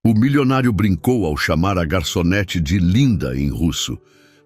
O milionário brincou ao chamar a garçonete de Linda em russo,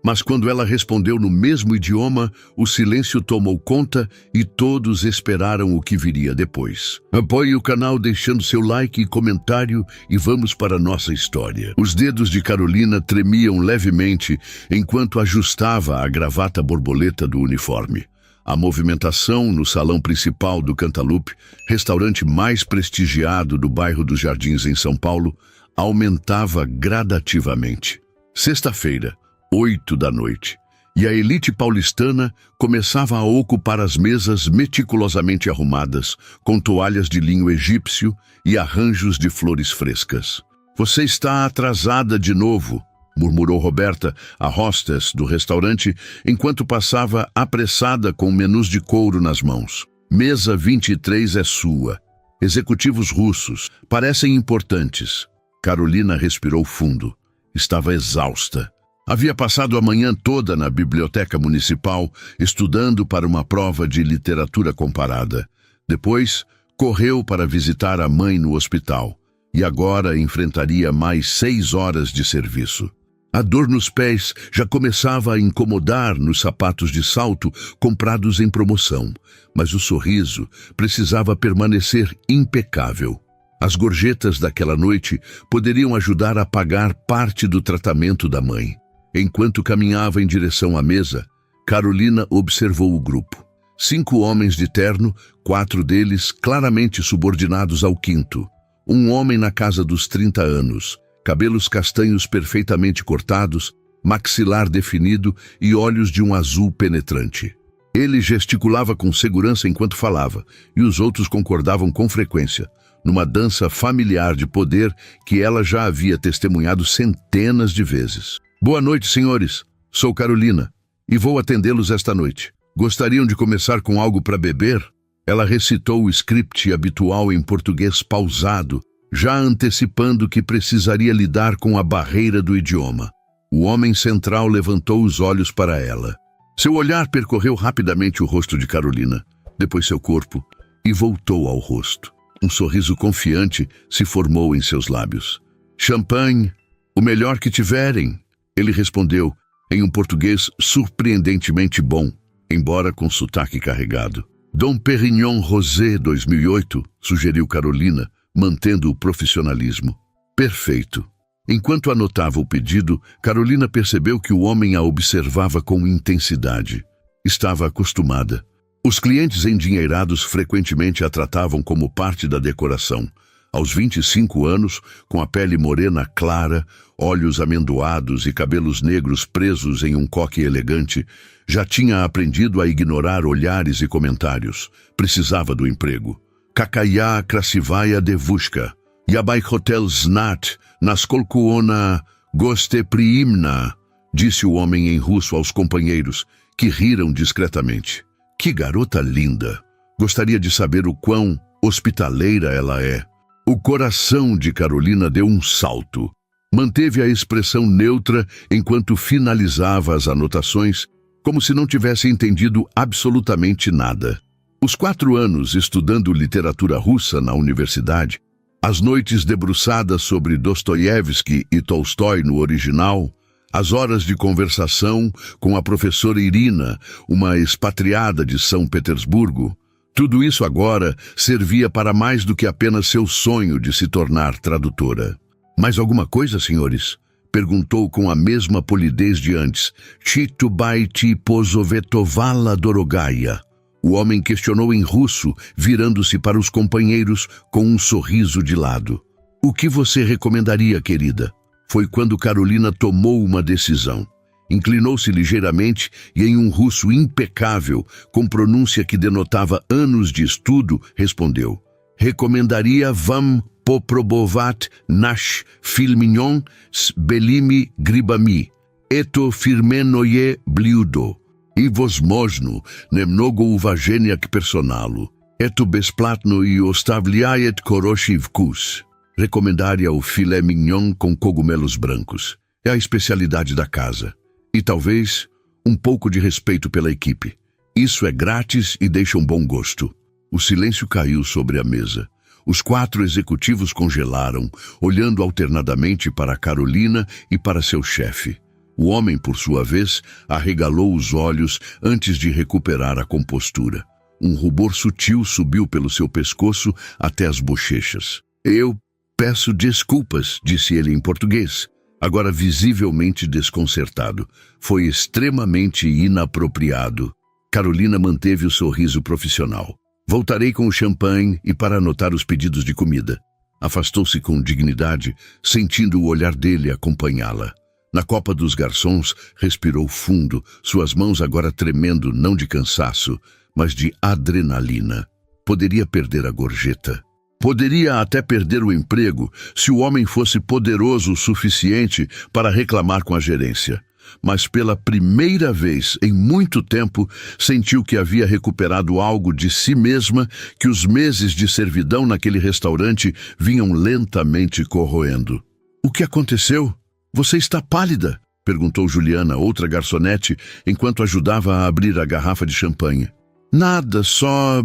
mas quando ela respondeu no mesmo idioma, o silêncio tomou conta e todos esperaram o que viria depois. Apoie o canal deixando seu like e comentário e vamos para a nossa história. Os dedos de Carolina tremiam levemente enquanto ajustava a gravata borboleta do uniforme. A movimentação no salão principal do Cantaloupe, restaurante mais prestigiado do bairro dos Jardins em São Paulo, aumentava gradativamente. Sexta-feira, 20h, e a elite paulistana começava a ocupar as mesas meticulosamente arrumadas, com toalhas de linho egípcio e arranjos de flores frescas. "Você está atrasada de novo", murmurou Roberta, a hostess do restaurante, enquanto passava apressada com menus de couro nas mãos. "Mesa 23 é sua. Executivos russos. Parecem importantes." Carolina respirou fundo. Estava exausta. Havia passado a manhã toda na biblioteca municipal, estudando para uma prova de literatura comparada. Depois, correu para visitar a mãe no hospital. E agora enfrentaria mais 6 horas de serviço. A dor nos pés já começava a incomodar nos sapatos de salto comprados em promoção, mas o sorriso precisava permanecer impecável. As gorjetas daquela noite poderiam ajudar a pagar parte do tratamento da mãe. Enquanto caminhava em direção à mesa, Carolina observou o grupo. 5 homens de terno, 4 deles claramente subordinados ao quinto. Um homem na casa dos 30 anos, cabelos castanhos perfeitamente cortados, maxilar definido e olhos de um azul penetrante. Ele gesticulava com segurança enquanto falava, e os outros concordavam com frequência, numa dança familiar de poder que ela já havia testemunhado centenas de vezes. "Boa noite, senhores. Sou Carolina, e vou atendê-los esta noite. Gostariam de começar com algo para beber?" Ela recitou o script habitual em português pausado, já antecipando que precisaria lidar com a barreira do idioma. O homem central levantou os olhos para ela. Seu olhar percorreu rapidamente o rosto de Carolina, depois seu corpo, e voltou ao rosto. Um sorriso confiante se formou em seus lábios. "Champanhe, o melhor que tiverem", ele respondeu, em um português surpreendentemente bom, embora com sotaque carregado. "Dom Perignon Rosé 2008, sugeriu Carolina, mantendo o profissionalismo. "Perfeito." Enquanto anotava o pedido, Carolina percebeu que o homem a observava com intensidade. Estava acostumada. Os clientes endinheirados frequentemente a tratavam como parte da decoração. Aos 25 anos, com a pele morena clara, olhos amendoados e cabelos negros presos em um coque elegante, já tinha aprendido a ignorar olhares e comentários. Precisava do emprego. "Kakaya krasivaya devushka. Yabai hotel znat, naskolkuona gostepriimna", disse o homem em russo aos companheiros, que riram discretamente. "Que garota linda! Gostaria de saber o quão hospitaleira ela é." O coração de Carolina deu um salto. Manteve a expressão neutra enquanto finalizava as anotações, como se não tivesse entendido absolutamente nada. Os 4 anos estudando literatura russa na universidade, as noites debruçadas sobre Dostoiévski e Tolstói no original, as horas de conversação com a professora Irina, uma expatriada de São Petersburgo, tudo isso agora servia para mais do que apenas seu sonho de se tornar tradutora. "Mais alguma coisa, senhores?" perguntou com a mesma polidez de antes. "Chitubaiti pozovetovala dorogaya." O homem questionou em russo, virando-se para os companheiros com um sorriso de lado. "O que você recomendaria, querida?" Foi quando Carolina tomou uma decisão. Inclinou-se ligeiramente e, em um russo impecável, com pronúncia que denotava anos de estudo, respondeu: "Recomendaria vam poprobovat nash filmignon s belimi gribami, eto firmenoye bliudo. I возможно, немного уважения к персоналу. Это бесплатно и оставляет хороший вкус." Recomendaria o filé mignon com cogumelos brancos. É a especialidade da casa. E talvez um pouco de respeito pela equipe. Isso é grátis e deixa um bom gosto. O silêncio caiu sobre a mesa. Os 4 executivos congelaram, olhando alternadamente para Carolina e para seu chefe. O homem, por sua vez, arregalou os olhos antes de recuperar a compostura. Um rubor sutil subiu pelo seu pescoço até as bochechas. "Eu peço desculpas", disse ele em português, agora visivelmente desconcertado. "Foi extremamente inapropriado." Carolina manteve o sorriso profissional. "Voltarei com o champanhe e para anotar os pedidos de comida." Afastou-se com dignidade, sentindo o olhar dele acompanhá-la. Na copa dos garçons, respirou fundo, suas mãos agora tremendo não de cansaço, mas de adrenalina. Poderia perder a gorjeta. Poderia até perder o emprego se o homem fosse poderoso o suficiente para reclamar com a gerência. Mas pela primeira vez em muito tempo, sentiu que havia recuperado algo de si mesma que os meses de servidão naquele restaurante vinham lentamente corroendo. "O que aconteceu? Você está pálida?", perguntou Juliana, outra garçonete, enquanto ajudava a abrir a garrafa de champanhe. "Nada, só..."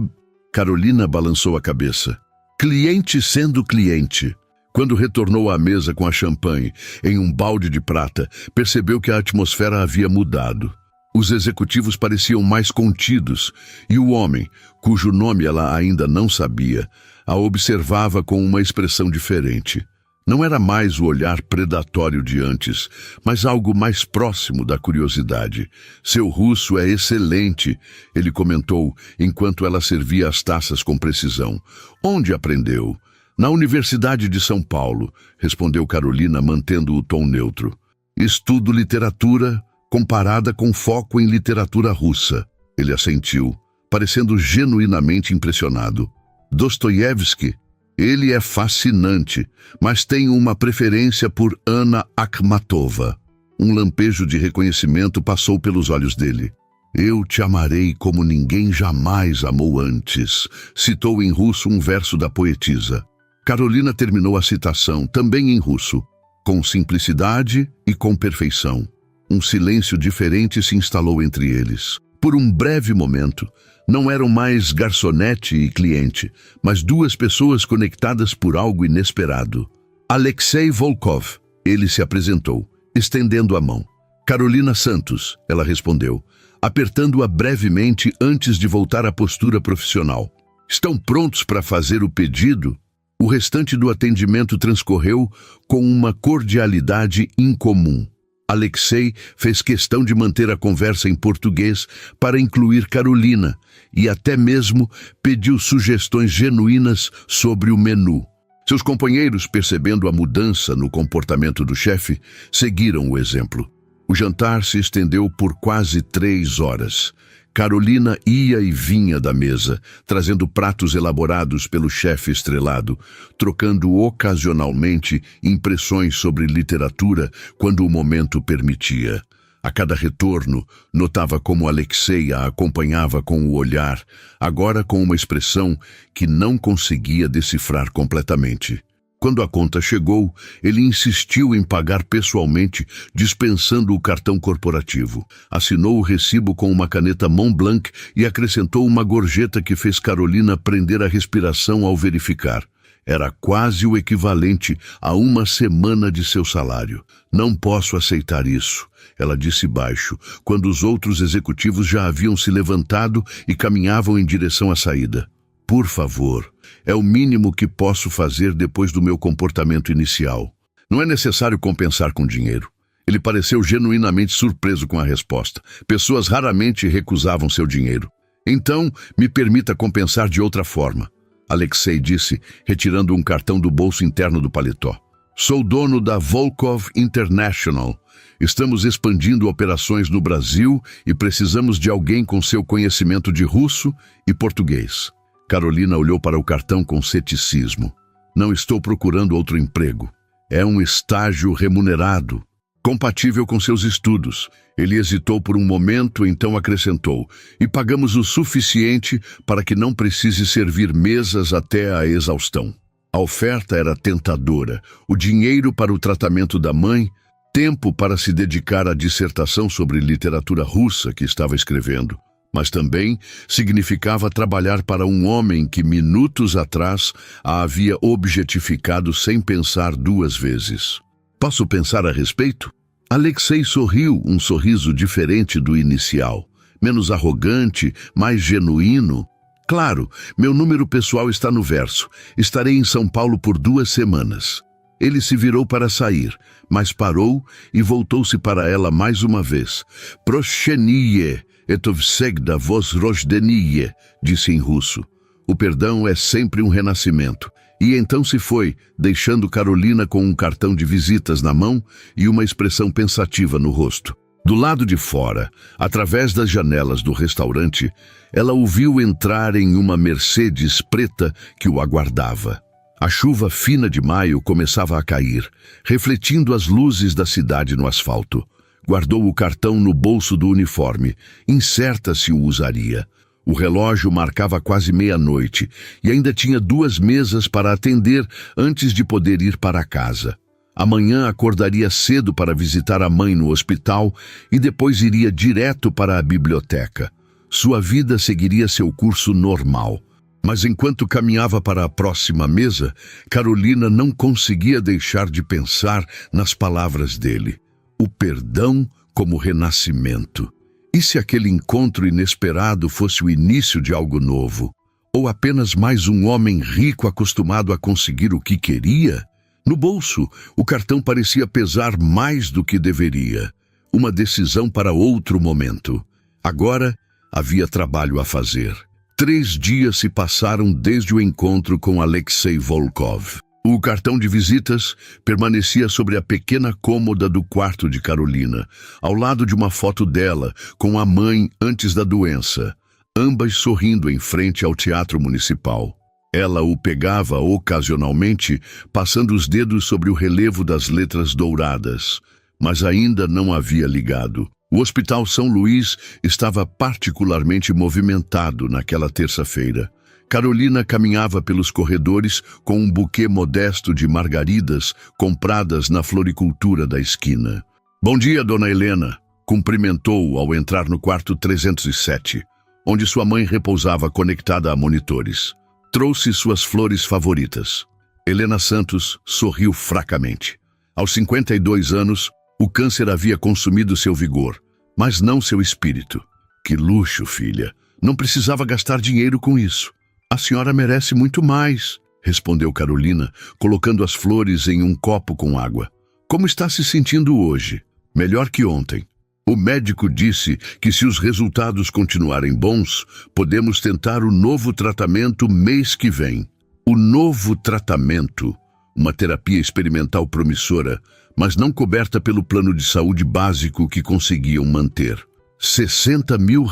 Carolina balançou a cabeça. Cliente sendo cliente. Quando retornou à mesa com a champanhe em um balde de prata, percebeu que a atmosfera havia mudado. Os executivos pareciam mais contidos e o homem, cujo nome ela ainda não sabia, a observava com uma expressão diferente. Não era mais o olhar predatório de antes, mas algo mais próximo da curiosidade. "Seu russo é excelente", ele comentou, enquanto ela servia as taças com precisão. "Onde aprendeu?" "Na Universidade de São Paulo", respondeu Carolina, mantendo o tom neutro. "Estudo literatura comparada com foco em literatura russa." Ele assentiu, parecendo genuinamente impressionado. "Dostoiévski? Ele é fascinante, mas tenho uma preferência por Anna Akhmatova." Um lampejo de reconhecimento passou pelos olhos dele. "Eu te amarei como ninguém jamais amou antes", citou em russo um verso da poetisa. Carolina terminou a citação, também em russo, com simplicidade e com perfeição. Um silêncio diferente se instalou entre eles. Por um breve momento, não eram mais garçonete e cliente, mas 2 pessoas conectadas por algo inesperado. "Alexei Volkov", ele se apresentou, estendendo a mão. "Carolina Santos", ela respondeu, apertando-a brevemente antes de voltar à postura profissional. "Estão prontos para fazer o pedido?" O restante do atendimento transcorreu com uma cordialidade incomum. Alexei fez questão de manter a conversa em português para incluir Carolina e até mesmo pediu sugestões genuínas sobre o menu. Seus companheiros, percebendo a mudança no comportamento do chefe, seguiram o exemplo. O jantar se estendeu por quase 3 horas. Carolina ia e vinha da mesa, trazendo pratos elaborados pelo chefe estrelado, trocando ocasionalmente impressões sobre literatura quando o momento permitia. A cada retorno, notava como Alexei a acompanhava com o olhar, agora com uma expressão que não conseguia decifrar completamente. Quando a conta chegou, ele insistiu em pagar pessoalmente, dispensando o cartão corporativo. Assinou o recibo com uma caneta Montblanc e acrescentou uma gorjeta que fez Carolina prender a respiração ao verificar. Era quase o equivalente a 1 semana de seu salário. "Não posso aceitar isso", ela disse baixo, quando os outros executivos já haviam se levantado e caminhavam em direção à saída. "Por favor, é o mínimo que posso fazer depois do meu comportamento inicial. Não é necessário compensar com dinheiro." Ele pareceu genuinamente surpreso com a resposta. Pessoas raramente recusavam seu dinheiro. "Então, me permita compensar de outra forma", Alexei disse, retirando um cartão do bolso interno do paletó. "Sou dono da Volkov International. Estamos expandindo operações no Brasil e precisamos de alguém com seu conhecimento de russo e português." Carolina olhou para o cartão com ceticismo. "Não estou procurando outro emprego. É um estágio remunerado, compatível com seus estudos." Ele hesitou por um momento, então acrescentou: "E pagamos o suficiente para que não precise servir mesas até a exaustão." A oferta era tentadora. O dinheiro para o tratamento da mãe, tempo para se dedicar à dissertação sobre literatura russa que estava escrevendo. mas também significava trabalhar para um homem que minutos atrás a havia objetificado sem pensar duas vezes. Posso pensar a respeito? Alexei sorriu, um sorriso diferente do inicial, menos arrogante, mais genuíno. Claro, meu número pessoal está no verso. Estarei em São Paulo por 2 semanas. Ele se virou para sair, mas parou e voltou-se para ela mais uma vez. Proshenie etovsegda vos rojdenie, disse em russo. O perdão é sempre um renascimento. E então se foi, deixando Carolina com um cartão de visitas na mão e uma expressão pensativa no rosto. Do lado de fora, através das janelas do restaurante, ela o viu entrar em uma Mercedes preta que o aguardava. A chuva fina de maio começava a cair, refletindo as luzes da cidade no asfalto. Guardou o cartão no bolso do uniforme, incerta se o usaria. O relógio marcava quase meia-noite e ainda tinha 2 mesas para atender antes de poder ir para casa. Amanhã acordaria cedo para visitar a mãe no hospital e depois iria direto para a biblioteca. Sua vida seguiria seu curso normal. Mas enquanto caminhava para a próxima mesa, Carolina não conseguia deixar de pensar nas palavras dele. O perdão como renascimento. E se aquele encontro inesperado fosse o início de algo novo? Ou apenas mais um homem rico acostumado a conseguir o que queria? No bolso, o cartão parecia pesar mais do que deveria. Uma decisão para outro momento. Agora, havia trabalho a fazer. 3 dias se passaram desde o encontro com Alexei Volkov. O cartão de visitas permanecia sobre a pequena cômoda do quarto de Carolina, ao lado de uma foto dela com a mãe antes da doença, ambas sorrindo em frente ao Teatro Municipal. Ela o pegava ocasionalmente, passando os dedos sobre o relevo das letras douradas, mas ainda não havia ligado. O Hospital São Luís estava particularmente movimentado naquela terça-feira. Carolina caminhava pelos corredores com um buquê modesto de margaridas compradas na floricultura da esquina. "Bom dia, dona Helena", cumprimentou-o ao entrar no quarto 307, onde sua mãe repousava conectada a monitores. Trouxe suas flores favoritas. Helena Santos sorriu fracamente. Aos 52 anos, o câncer havia consumido seu vigor, mas não seu espírito. "Que luxo, filha. Não precisava gastar dinheiro com isso." "A senhora merece muito mais", respondeu Carolina, colocando as flores em um copo com água. "Como está se sentindo hoje?" "Melhor que ontem. O médico disse que se os resultados continuarem bons, podemos tentar o novo tratamento mês que vem." O novo tratamento, uma terapia experimental promissora, mas não coberta pelo plano de saúde básico que conseguiam manter. R$60 mil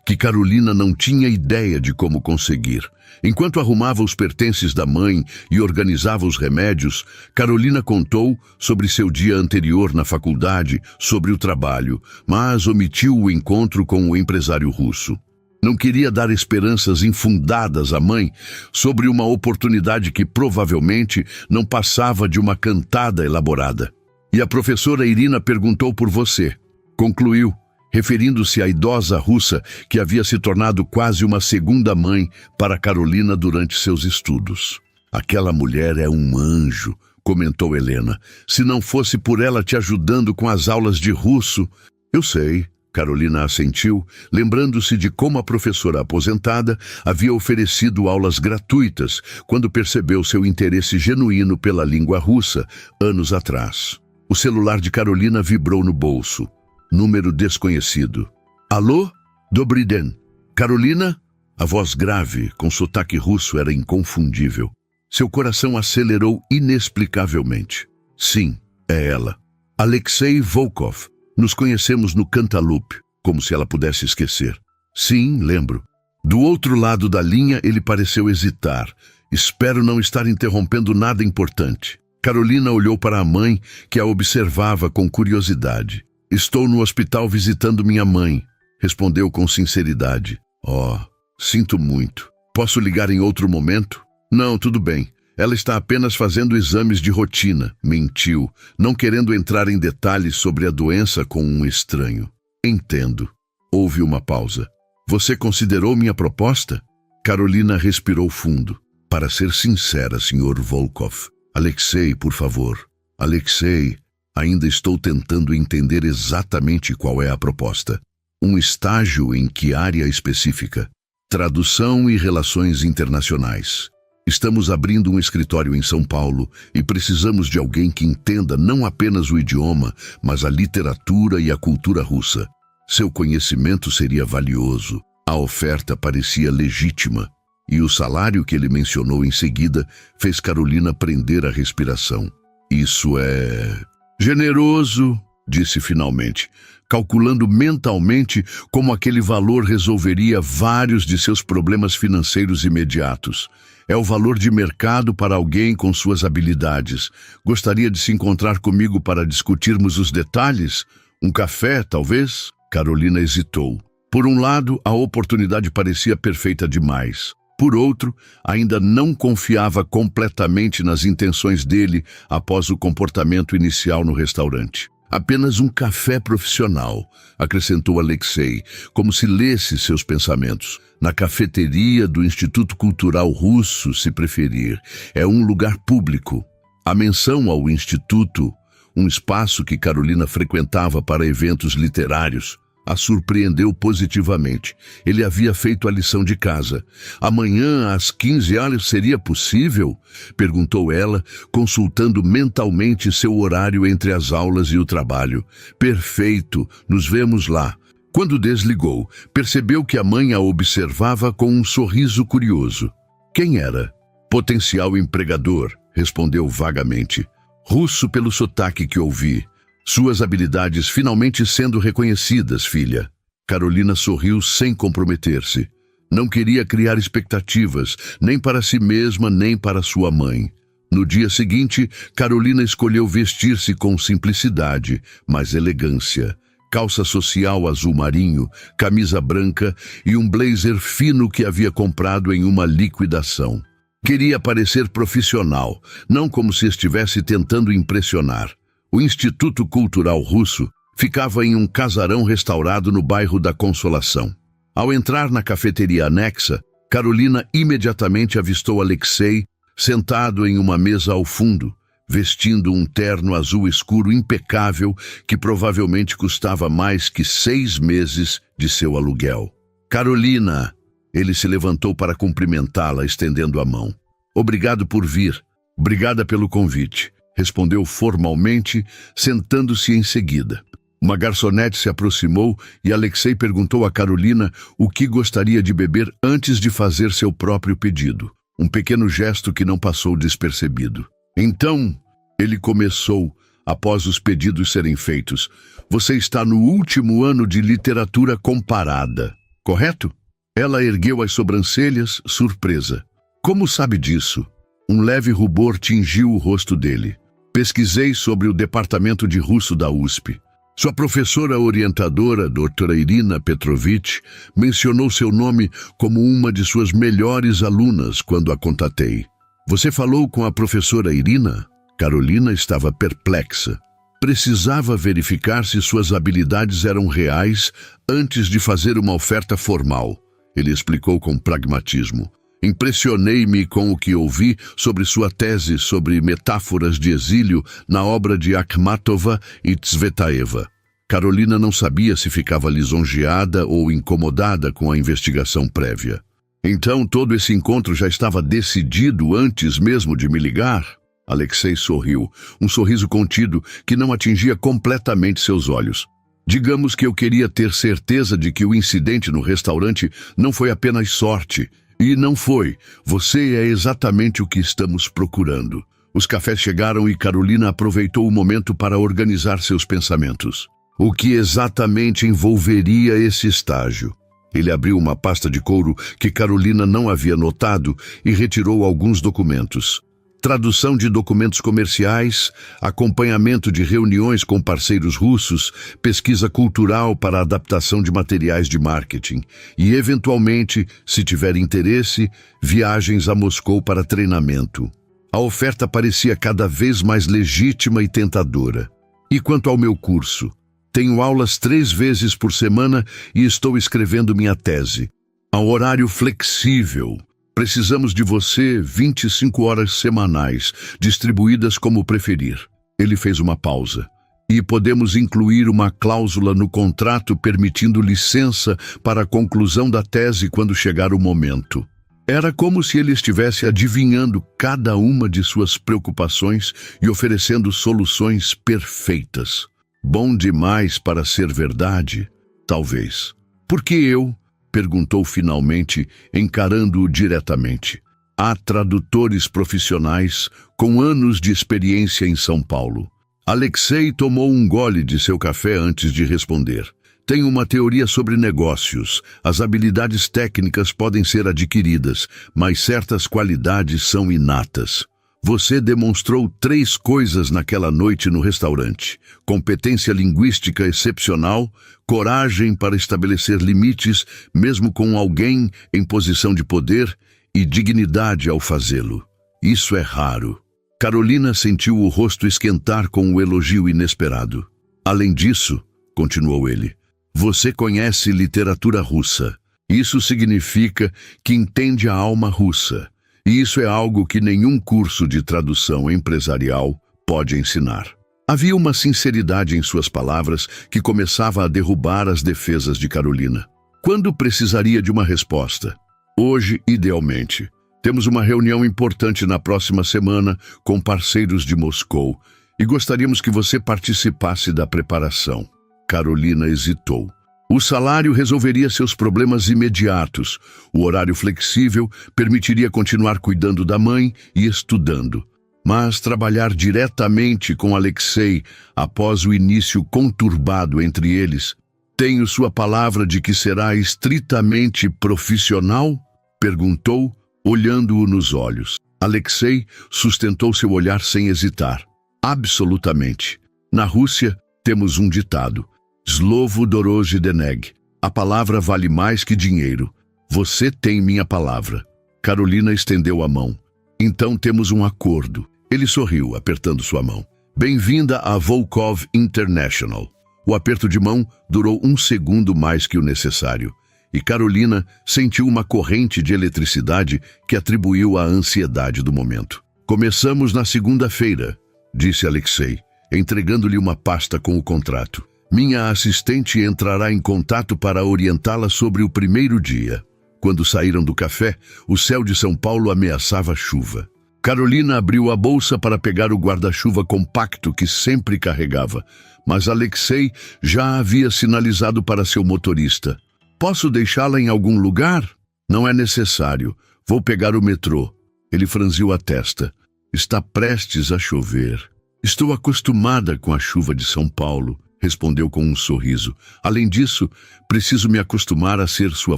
que Carolina não tinha ideia de como conseguir. Enquanto arrumava os pertences da mãe e organizava os remédios, Carolina contou sobre seu dia anterior na faculdade, sobre o trabalho, mas omitiu o encontro com o empresário russo. Não queria dar esperanças infundadas à mãe sobre uma oportunidade que provavelmente não passava de uma cantada elaborada. "E a professora Irina perguntou por você", concluiu, referindo-se à idosa russa que havia se tornado quase uma segunda mãe para Carolina durante seus estudos. "Aquela mulher é um anjo", comentou Helena. "Se não fosse por ela te ajudando com as aulas de russo..." "Eu sei", Carolina assentiu, lembrando-se de como a professora aposentada havia oferecido aulas gratuitas quando percebeu seu interesse genuíno pela língua russa, anos atrás. O celular de Carolina vibrou no bolso. Número desconhecido. "Alô? Dobry den. Carolina?" A voz grave, com sotaque russo, era inconfundível. Seu coração acelerou inexplicavelmente. "Sim, é ela. Alexei Volkov. Nos conhecemos no Cantaloupe", como se ela pudesse esquecer. "Sim, lembro." Do outro lado da linha, ele pareceu hesitar. "Espero não estar interrompendo nada importante." Carolina olhou para a mãe, que a observava com curiosidade. "Estou no hospital visitando minha mãe", respondeu com sinceridade. "Oh, sinto muito. Posso ligar em outro momento?" "Não, tudo bem. Ela está apenas fazendo exames de rotina", mentiu, não querendo entrar em detalhes sobre a doença com um estranho. "Entendo." Houve uma pausa. Você considerou minha proposta? Carolina respirou fundo. Para ser sincera, Sr. Volkov. Alexei, por favor. Alexei, ainda estou tentando entender exatamente qual é a proposta. Um estágio em que área específica? Tradução e relações internacionais. Estamos abrindo um escritório em São Paulo e precisamos de alguém que entenda não apenas o idioma, mas a literatura e a cultura russa. Seu conhecimento seria valioso. A oferta parecia legítima. E o salário que ele mencionou em seguida fez Carolina prender a respiração. Isso é generoso, disse finalmente, calculando mentalmente como aquele valor resolveria vários de seus problemas financeiros imediatos. É o valor de mercado para alguém com suas habilidades. Gostaria de se encontrar comigo para discutirmos os detalhes? Um café, talvez? Carolina hesitou. Por um lado, a oportunidade parecia perfeita demais. Por outro, ainda não confiava completamente nas intenções dele após o comportamento inicial no restaurante. Apenas um café profissional, acrescentou Alexei, como se lesse seus pensamentos. Na cafeteria do Instituto Cultural Russo, se preferir. É um lugar público. A menção ao Instituto, um espaço que Carolina frequentava para eventos literários, a surpreendeu positivamente. Ele havia feito a lição de casa. Amanhã, às 15 horas, seria possível? Perguntou ela, consultando mentalmente seu horário entre as aulas e o trabalho. Perfeito, nos vemos lá. Quando desligou, percebeu que a mãe a observava com um sorriso curioso. Quem era? Potencial empregador, respondeu vagamente. Russo pelo sotaque que ouvi. Suas habilidades finalmente sendo reconhecidas, filha. Carolina sorriu sem comprometer-se. Não queria criar expectativas, nem para si mesma, nem para sua mãe. No dia seguinte, Carolina escolheu vestir-se com simplicidade, mas elegância. Calça social azul marinho, camisa branca e um blazer fino que havia comprado em uma liquidação. Queria parecer profissional, não como se estivesse tentando impressionar. O Instituto Cultural Russo ficava em um casarão restaurado no bairro da Consolação. Ao entrar na cafeteria anexa, Carolina imediatamente avistou Alexei sentado em uma mesa ao fundo, vestindo um terno azul escuro impecável que provavelmente custava mais que 6 meses de seu aluguel. Carolina! Ele se levantou para cumprimentá-la, estendendo a mão. Obrigado por vir. Obrigada pelo convite. Respondeu formalmente, sentando-se em seguida. Uma garçonete se aproximou e Alexei perguntou a Carolina o que gostaria de beber antes de fazer seu próprio pedido. Um pequeno gesto que não passou despercebido. Então, ele começou, após os pedidos serem feitos. Você está no último ano de literatura comparada, correto? Ela ergueu as sobrancelhas, surpresa. Como sabe disso? Um leve rubor tingiu o rosto dele. Pesquisei sobre o departamento de russo da USP. Sua professora orientadora, doutora Irina Petrovich, mencionou seu nome como uma de suas melhores alunas quando a contatei. Você falou com a professora Irina? Carolina estava perplexa. Precisava verificar se suas habilidades eram reais antes de fazer uma oferta formal. Ele explicou com pragmatismo. Impressionei-me com o que ouvi sobre sua tese sobre metáforas de exílio na obra de Akhmatova e Tsvetaeva. Carolina não sabia se ficava lisonjeada ou incomodada com a investigação prévia. Então todo esse encontro já estava decidido antes mesmo de me ligar? Alexei sorriu, um sorriso contido que não atingia completamente seus olhos. Digamos que eu queria ter certeza de que o incidente no restaurante não foi apenas sorte. E não foi. Você é exatamente o que estamos procurando. Os cafés chegaram e Carolina aproveitou o momento para organizar seus pensamentos. O que exatamente envolveria esse estágio? Ele abriu uma pasta de couro que Carolina não havia notado e retirou alguns documentos. Tradução de documentos comerciais, acompanhamento de reuniões com parceiros russos, pesquisa cultural para adaptação de materiais de marketing e, eventualmente, se tiver interesse, viagens a Moscou para treinamento. A oferta parecia cada vez mais legítima e tentadora. E quanto ao meu curso? Tenho aulas 3 vezes por semana e estou escrevendo minha tese. Ao horário flexível. Precisamos de você 25 horas semanais, distribuídas como preferir. Ele fez uma pausa. E podemos incluir uma cláusula no contrato permitindo licença para a conclusão da tese quando chegar o momento. Era como se ele estivesse adivinhando cada uma de suas preocupações e oferecendo soluções perfeitas. Bom demais para ser verdade? Talvez. Por que eu? Perguntou finalmente, encarando-o diretamente. Há tradutores profissionais com anos de experiência em São Paulo. Alexei tomou um gole de seu café antes de responder. Tenho uma teoria sobre negócios. As habilidades técnicas podem ser adquiridas, mas certas qualidades são inatas. Você demonstrou 3 coisas naquela noite no restaurante: competência linguística excepcional, coragem para estabelecer limites, mesmo com alguém em posição de poder, e dignidade ao fazê-lo. Isso é raro. Carolina sentiu o rosto esquentar com o elogio inesperado. Além disso, continuou ele, você conhece literatura russa. Isso significa que entende a alma russa. E isso é algo que nenhum curso de tradução empresarial pode ensinar. Havia uma sinceridade em suas palavras que começava a derrubar as defesas de Carolina. Quando precisaria de uma resposta? Hoje, idealmente. Temos uma reunião importante na próxima semana com parceiros de Moscou e gostaríamos que você participasse da preparação. Carolina hesitou. O salário resolveria seus problemas imediatos. O horário flexível permitiria continuar cuidando da mãe e estudando. Mas trabalhar diretamente com Alexei após o início conturbado entre eles, tenho sua palavra de que será estritamente profissional? Perguntou, olhando-o nos olhos. Alexei sustentou seu olhar sem hesitar. Absolutamente. Na Rússia, temos um ditado. Slovo doroje deneg. A palavra vale mais que dinheiro. Você tem minha palavra. Carolina estendeu a mão. Então temos um acordo. Ele sorriu, apertando sua mão. Bem-vinda a Volkov International. O aperto de mão durou 1 segundo mais que o necessário. E Carolina sentiu uma corrente de eletricidade que atribuiu à ansiedade do momento. Começamos na segunda-feira, disse Alexei, entregando-lhe uma pasta com o contrato. Minha assistente entrará em contato para orientá-la sobre o primeiro dia. Quando saíram do café, o céu de São Paulo ameaçava chuva. Carolina abriu a bolsa para pegar o guarda-chuva compacto que sempre carregava, mas Alexei já havia sinalizado para seu motorista. Posso deixá-la em algum lugar? Não é necessário. Vou pegar o metrô. Ele franziu a testa. Está prestes a chover. Estou acostumada com a chuva de São Paulo. Respondeu com um sorriso. Além disso, preciso me acostumar a ser sua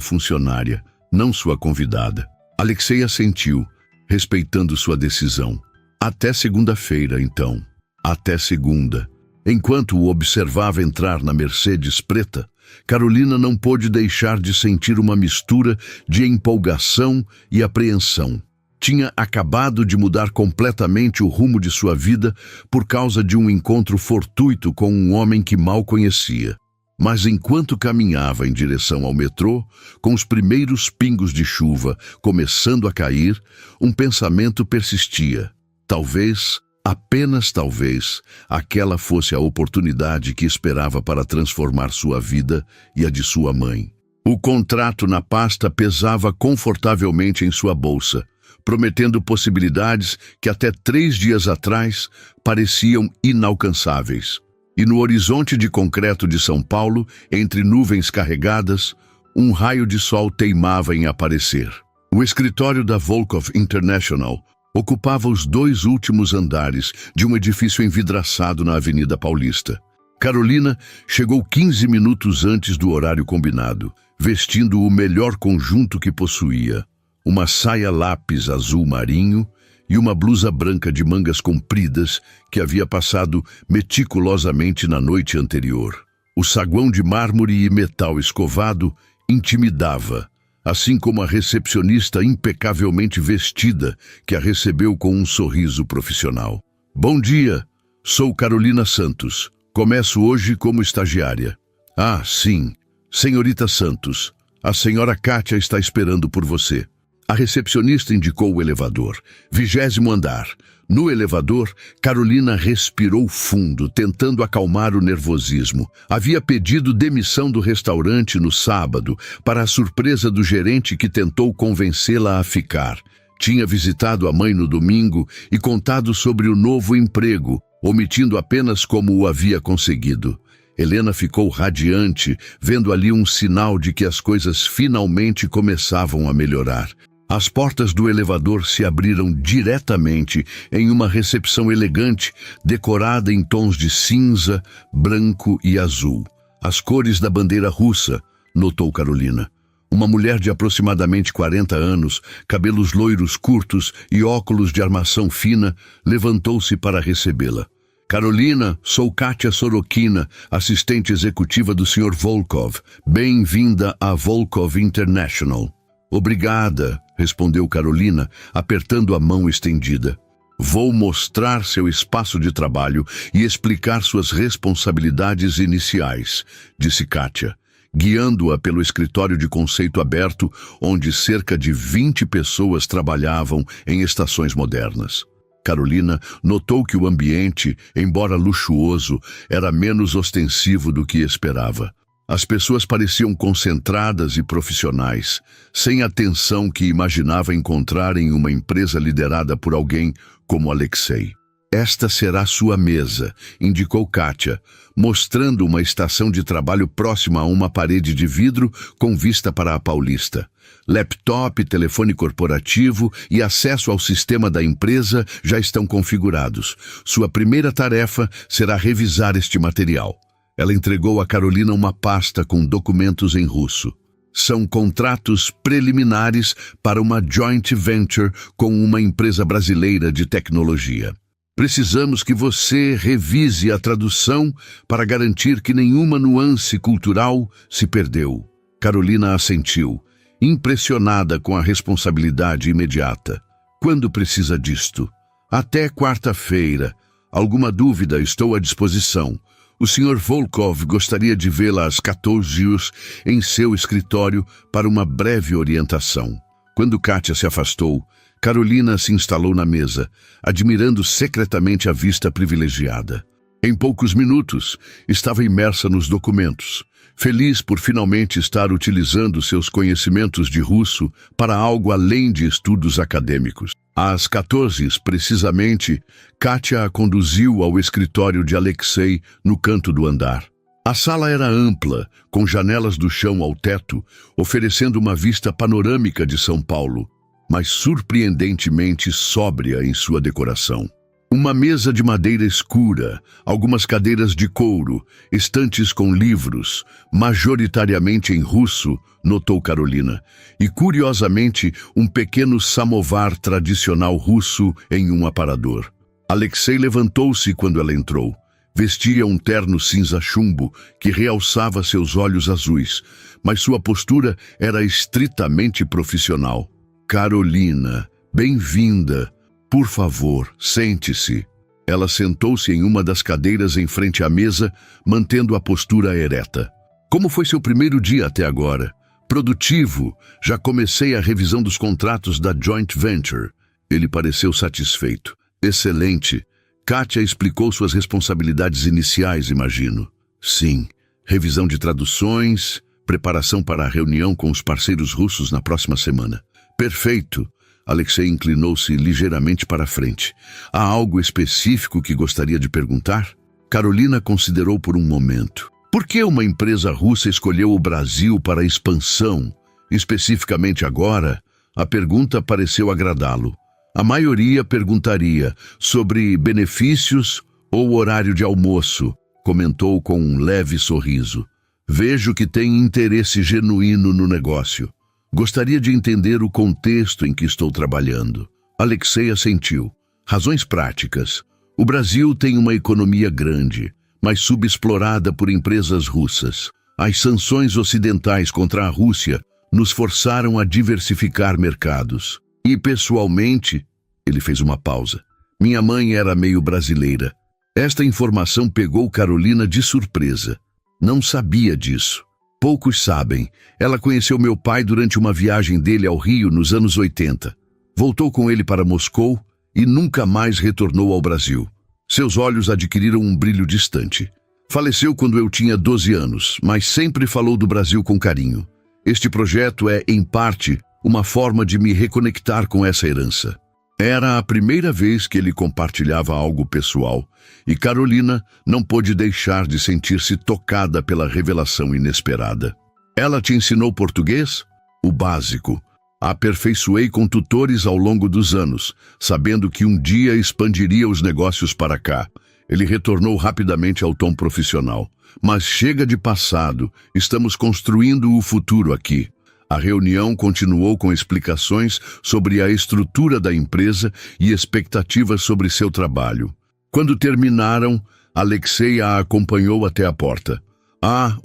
funcionária, não sua convidada. Alexei assentiu, respeitando sua decisão. Até segunda-feira, então. Até segunda. Enquanto o observava entrar na Mercedes preta, Carolina não pôde deixar de sentir uma mistura de empolgação e apreensão. Tinha acabado de mudar completamente o rumo de sua vida por causa de um encontro fortuito com um homem que mal conhecia. Mas enquanto caminhava em direção ao metrô, com os primeiros pingos de chuva começando a cair, um pensamento persistia. Talvez, apenas talvez, aquela fosse a oportunidade que esperava para transformar sua vida e a de sua mãe. O contrato na pasta pesava confortavelmente em sua bolsa, prometendo possibilidades que até 3 dias atrás pareciam inalcançáveis. E no horizonte de concreto de São Paulo, entre nuvens carregadas, um raio de sol teimava em aparecer. O escritório da Volkov International ocupava os 2 últimos andares de um edifício envidraçado na Avenida Paulista. Carolina chegou 15 minutos antes do horário combinado, vestindo o melhor conjunto que possuía. Uma saia lápis azul marinho e uma blusa branca de mangas compridas que havia passado meticulosamente na noite anterior. O saguão de mármore e metal escovado intimidava, assim como a recepcionista impecavelmente vestida que a recebeu com um sorriso profissional. Bom dia, sou Carolina Santos, Começo hoje como estagiária. Ah, sim. Senhorita Santos, a senhora Kátia está esperando por você. A recepcionista indicou o elevador. 20º andar. No elevador, Carolina respirou fundo, tentando acalmar o nervosismo. Havia pedido demissão do restaurante no sábado, para a surpresa do gerente que tentou convencê-la a ficar. Tinha visitado a mãe no domingo e contado sobre o novo emprego, omitindo apenas como o havia conseguido. Helena ficou radiante, vendo ali um sinal de que as coisas finalmente começavam a melhorar. As portas do elevador se abriram diretamente em uma recepção elegante, decorada em tons de cinza, branco e azul. As cores da bandeira russa, notou Carolina. Uma mulher de aproximadamente 40 anos, cabelos loiros curtos e óculos de armação fina, levantou-se para recebê-la. Carolina, sou Kátia Sorokina, assistente executiva do Sr. Volkov. Bem-vinda à Volkov International. Obrigada, respondeu Carolina, apertando a mão estendida. Vou mostrar seu espaço de trabalho e explicar suas responsabilidades iniciais, disse Kátia, guiando-a pelo escritório de conceito aberto, onde cerca de 20 pessoas trabalhavam em estações modernas. Carolina notou que o ambiente, embora luxuoso, era menos ostensivo do que esperava. As pessoas pareciam concentradas e profissionais, sem a tensão que imaginava encontrar em uma empresa liderada por alguém como Alexei. Esta será sua mesa, indicou Kátia, mostrando uma estação de trabalho próxima a uma parede de vidro com vista para a Paulista. Laptop, telefone corporativo e acesso ao sistema da empresa já estão configurados. Sua primeira tarefa será revisar este material. Ela entregou a Carolina uma pasta com documentos em russo. São contratos preliminares para uma joint venture com uma empresa brasileira de tecnologia. Precisamos que você revise a tradução para garantir que nenhuma nuance cultural se perdeu. Carolina assentiu, impressionada com a responsabilidade imediata. Quando precisa disto? Até quarta-feira. Alguma dúvida, estou à disposição. O Sr. Volkov gostaria de vê-la às 14 horas em seu escritório para uma breve orientação. Quando Kátia se afastou, Carolina se instalou na mesa, admirando secretamente a vista privilegiada. Em poucos minutos, estava imersa nos documentos, feliz por finalmente estar utilizando seus conhecimentos de russo para algo além de estudos acadêmicos. Às 14, precisamente, Kátia a conduziu ao escritório de Alexei no canto do andar. A sala era ampla, com janelas do chão ao teto, oferecendo uma vista panorâmica de São Paulo, mas surpreendentemente sóbria em sua decoração. Uma mesa de madeira escura, algumas cadeiras de couro, estantes com livros, majoritariamente em russo, notou Carolina, e curiosamente um pequeno samovar tradicional russo em um aparador. Alexei levantou-se quando ela entrou. Vestia um terno cinza chumbo que realçava seus olhos azuis, mas sua postura era estritamente profissional. Carolina, bem-vinda. Por favor, sente-se. Ela sentou-se em uma das cadeiras em frente à mesa, mantendo a postura ereta. Como foi seu primeiro dia até agora? Produtivo. Já comecei a revisão dos contratos da joint venture. Ele pareceu satisfeito. Excelente. Kátia explicou suas responsabilidades iniciais, imagino. Sim. Revisão de traduções, preparação para a reunião com os parceiros russos na próxima semana. Perfeito. Alexei inclinou-se ligeiramente para a frente. Há algo específico que gostaria de perguntar? Carolina considerou por um momento. Por que uma empresa russa escolheu o Brasil para a expansão? Especificamente agora, a pergunta pareceu agradá-lo. A maioria perguntaria sobre benefícios ou horário de almoço, comentou com um leve sorriso. Vejo que tem interesse genuíno no negócio. Gostaria de entender o contexto em que estou trabalhando. Alexei assentiu. Razões práticas. O Brasil tem uma economia grande, mas subexplorada por empresas russas. As sanções ocidentais contra a Rússia nos forçaram a diversificar mercados. E, pessoalmente, ele fez uma pausa. Minha mãe era meio brasileira. Esta informação pegou Carolina de surpresa. Não sabia disso. Poucos sabem. Ela conheceu meu pai durante uma viagem dele ao Rio nos anos 80. Voltou com ele para Moscou e nunca mais retornou ao Brasil. Seus olhos adquiriram um brilho distante. Faleceu quando eu tinha 12 anos, mas sempre falou do Brasil com carinho. Este projeto é, em parte, uma forma de me reconectar com essa herança. Era a primeira vez que ele compartilhava algo pessoal, e Carolina não pôde deixar de sentir-se tocada pela revelação inesperada. Ela te ensinou português? O básico. A aperfeiçoei com tutores ao longo dos anos, sabendo que um dia expandiria os negócios para cá. Ele retornou rapidamente ao tom profissional. Mas chega de passado, estamos construindo o futuro aqui. A reunião continuou com explicações sobre a estrutura da empresa e expectativas sobre seu trabalho. Quando terminaram, Alexei a acompanhou até a porta.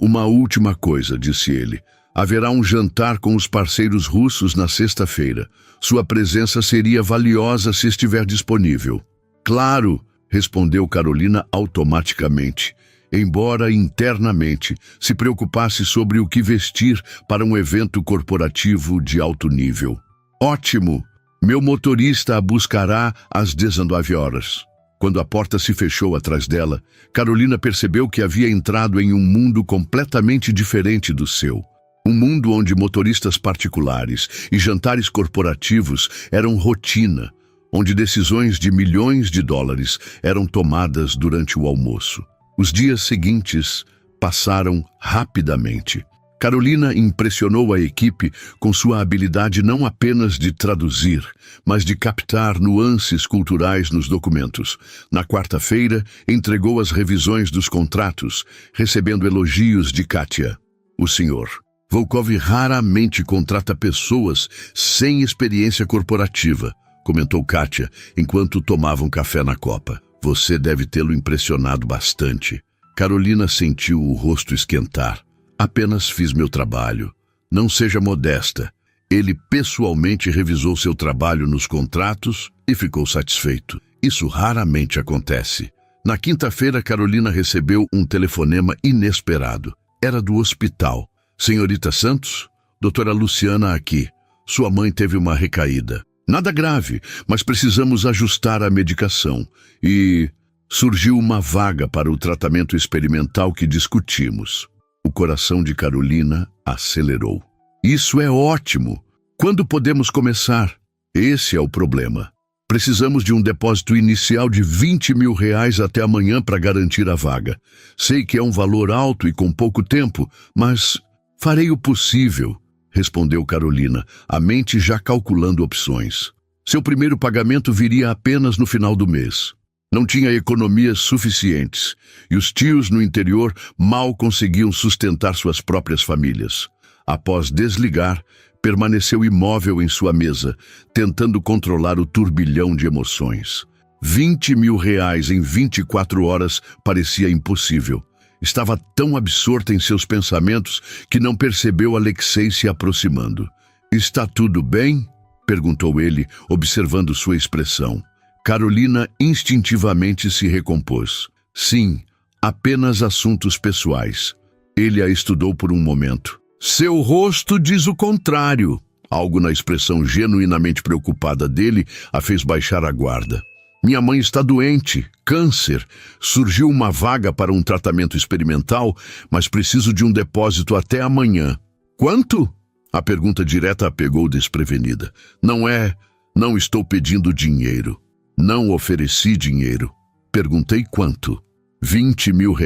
Uma última coisa, disse ele. Haverá um jantar com os parceiros russos na sexta-feira. Sua presença seria valiosa se estiver disponível. Claro, respondeu Carolina automaticamente, embora internamente se preocupasse sobre o que vestir para um evento corporativo de alto nível. Ótimo! Meu motorista a buscará às 19 horas. Quando a porta se fechou atrás dela, Carolina percebeu que havia entrado em um mundo completamente diferente do seu. Um mundo onde motoristas particulares e jantares corporativos eram rotina, onde decisões de milhões de dólares eram tomadas durante o almoço. Os dias seguintes passaram rapidamente. Carolina impressionou a equipe com sua habilidade não apenas de traduzir, mas de captar nuances culturais nos documentos. Na quarta-feira, entregou as revisões dos contratos, recebendo elogios de Kátia. O senhor Volkov raramente contrata pessoas sem experiência corporativa, comentou Kátia, enquanto tomavam café na copa. Você deve tê-lo impressionado bastante. Carolina sentiu o rosto esquentar. Apenas fiz meu trabalho. Não seja modesta. Ele pessoalmente revisou seu trabalho nos contratos e ficou satisfeito. Isso raramente acontece. Na quinta-feira, Carolina recebeu um telefonema inesperado. Era do hospital. Senhorita Santos? Doutora Luciana aqui. Sua mãe teve uma recaída. Nada grave, mas precisamos ajustar a medicação. E surgiu uma vaga para o tratamento experimental que discutimos. O coração de Carolina acelerou. Isso é ótimo! Quando podemos começar? Esse é o problema. Precisamos de um depósito inicial de R$20 mil até amanhã para garantir a vaga. Sei que é um valor alto e com pouco tempo, mas farei o possível, respondeu Carolina, a mente já calculando opções. Seu primeiro pagamento viria apenas no final do mês. Não tinha economias suficientes, e os tios no interior mal conseguiam sustentar suas próprias famílias. Após desligar, permaneceu imóvel em sua mesa, tentando controlar o turbilhão de emoções. R$20 mil em 24 horas parecia impossível. Estava tão absorta em seus pensamentos que não percebeu Alexei se aproximando. Está tudo bem? Perguntou ele, observando sua expressão. Carolina instintivamente se recompôs. Sim, apenas assuntos pessoais. Ele a estudou por um momento. Seu rosto diz o contrário. Algo na expressão genuinamente preocupada dele a fez baixar a guarda. Minha mãe está doente, câncer. Surgiu uma vaga para um tratamento experimental, mas preciso de um depósito até amanhã. Quanto? A pergunta direta a pegou desprevenida. Não estou pedindo dinheiro. Não ofereci dinheiro. Perguntei quanto. R$20 mil,